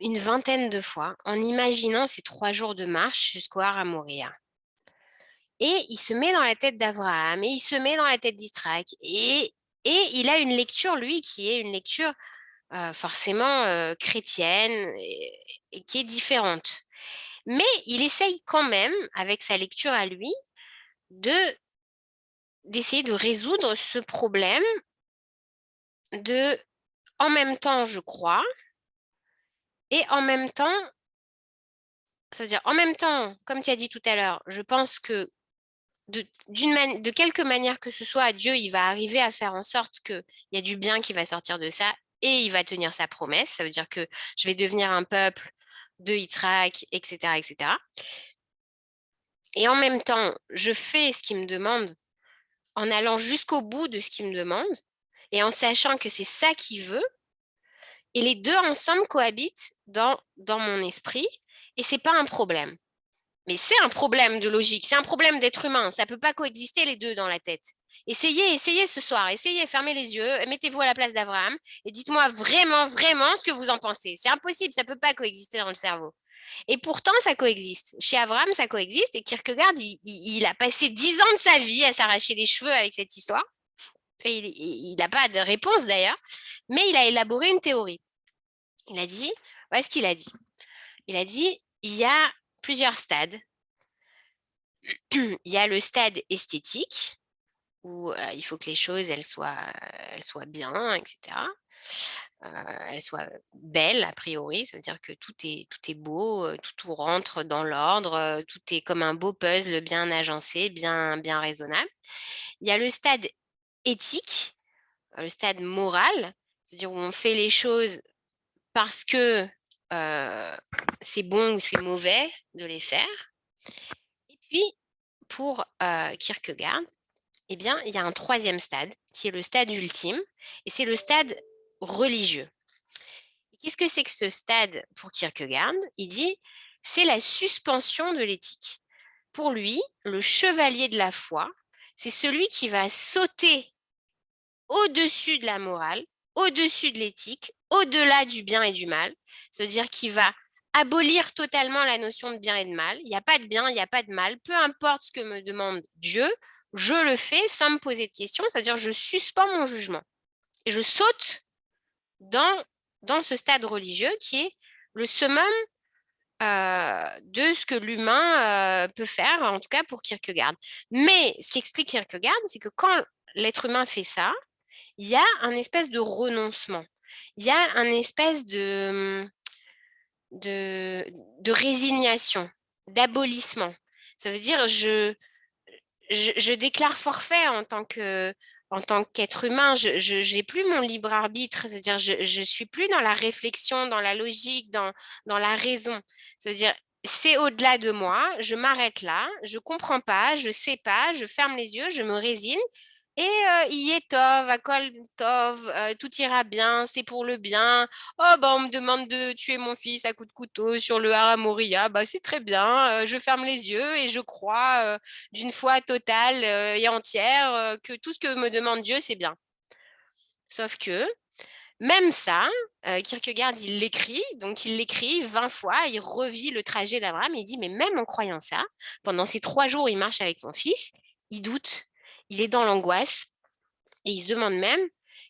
une vingtaine de fois en imaginant ces 3 jours de marche jusqu'au Har Moria. Et il se met dans la tête d'Abraham et il se met dans la tête d'Israël. Et il a une lecture, lui, qui est une lecture forcément chrétienne et qui est différente. Mais il essaye quand même, avec sa lecture à lui, d'essayer de résoudre ce problème de « en même temps, je crois » et « en même temps », ça veut dire « en même temps, comme tu as dit tout à l'heure, je pense que de quelque manière que ce soit, Dieu, il va arriver à faire en sorte qu'il y a du bien qui va sortir de ça et il va tenir sa promesse. Ça veut dire que je vais devenir un peuple de Yitzhak, etc., etc. Et en même temps, je fais ce qu'il me demande en allant jusqu'au bout de ce qu'il me demande et en sachant que c'est ça qu'il veut. Et les deux ensemble cohabitent dans mon esprit et ce n'est pas un problème. Mais c'est un problème de logique, c'est un problème d'être humain. Ça ne peut pas coexister les deux dans la tête. Essayez ce soir, essayez, fermez les yeux, mettez-vous à la place d'Abraham et dites-moi vraiment, vraiment ce que vous en pensez. C'est impossible, ça ne peut pas coexister dans le cerveau. Et pourtant, ça coexiste. Chez Abraham, ça coexiste. Et Kierkegaard, il a passé 10 ans de sa vie à s'arracher les cheveux avec cette histoire. et il n'a pas de réponse d'ailleurs, mais il a élaboré une théorie. Il a dit, voilà ce qu'il a dit. Il a dit, il y a plusieurs stades. Il y a le stade esthétique, où il faut que les choses, elles soient bien, etc. Elles soient belles, a priori. Ça veut dire que tout est beau, tout rentre dans l'ordre, tout est comme un beau puzzle bien agencé, bien raisonnable. Il y a le stade éthique, le stade moral, c'est-à-dire où on fait les choses parce que c'est bon ou c'est mauvais de les faire. Et puis, pour Kierkegaard, eh bien, il y a un troisième stade, qui est le stade ultime, et c'est le stade religieux. Qu'est-ce que c'est que ce stade pour Kierkegaard? Il dit, c'est la suspension de l'éthique. Pour lui, le chevalier de la foi, c'est celui qui va sauter au-dessus de la morale, au-dessus de l'éthique, au-delà du bien et du mal. C'est-à-dire qu'il va abolir totalement la notion de bien et de mal. Il n'y a pas de bien, il n'y a pas de mal. Peu importe ce que me demande Dieu, je le fais sans me poser de questions. C'est-à-dire je suspends mon jugement. Et je saute dans ce stade religieux qui est le summum de ce que l'humain peut faire, en tout cas pour Kierkegaard. Mais ce qu'explique Kierkegaard, c'est que quand l'être humain fait ça, il y a un espèce de renoncement. Il y a un espèce de résignation, d'abolissement. Ça veut dire je déclare forfait en tant qu'être humain. Je n'ai plus mon libre arbitre. C'est-à-dire je ne suis plus dans la réflexion, dans la logique, dans la raison. C'est-à-dire c'est au-delà de moi, je m'arrête là, je ne comprends pas, je ne sais pas, je ferme les yeux, je me résigne. Et y est tov, akol tov, tout ira bien, c'est pour le bien. Oh, bah, on me demande de tuer mon fils à coups de couteau sur le Hara Moria. Bah, c'est très bien, je ferme les yeux et je crois d'une foi totale et entière que tout ce que me demande Dieu, c'est bien. Sauf que, même ça, Kierkegaard, il l'écrit, donc il l'écrit 20 fois, il revit le trajet d'Abraham et il dit, mais même en croyant ça, pendant ces 3 jours, il marche avec son fils, il doute. Il est dans l'angoisse et il se demande même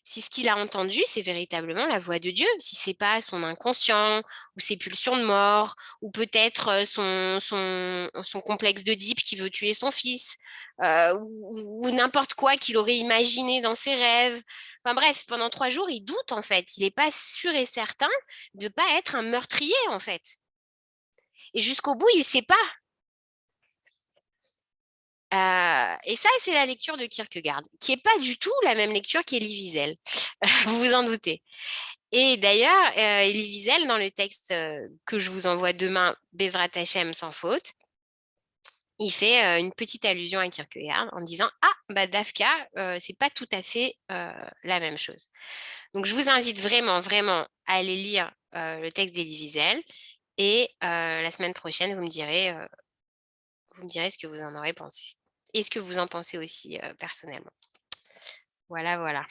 si ce qu'il a entendu, c'est véritablement la voix de Dieu, si c'est pas son inconscient ou ses pulsions de mort ou peut-être son complexe d'Oedipe qui veut tuer son fils ou n'importe quoi qu'il aurait imaginé dans ses rêves. Enfin bref, pendant 3 jours, il doute en fait. Il n'est pas sûr et certain de ne pas être un meurtrier en fait. Et jusqu'au bout, il ne sait pas. Et ça, c'est la lecture de Kierkegaard, qui n'est pas du tout la même lecture qu'Elie Wiesel, vous vous en doutez. Et d'ailleurs, Elie Wiesel, dans le texte que je vous envoie demain, Bezrat Hachem sans faute, il fait une petite allusion à Kierkegaard en disant « Ah, bah Dafka, c'est pas tout à fait la même chose. » Donc, je vous invite vraiment, vraiment à aller lire le texte d'Elie Wiesel et la semaine prochaine, vous me direz ce que vous en aurez pensé. Et ce que vous en pensez aussi personnellement. Voilà, voilà.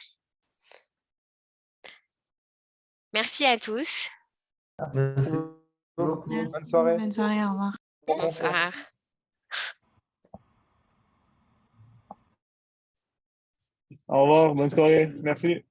Merci à tous. Merci beaucoup. Bonne soirée. Bonne soirée, au revoir. Bonsoir. Au revoir, bonne soirée. Merci.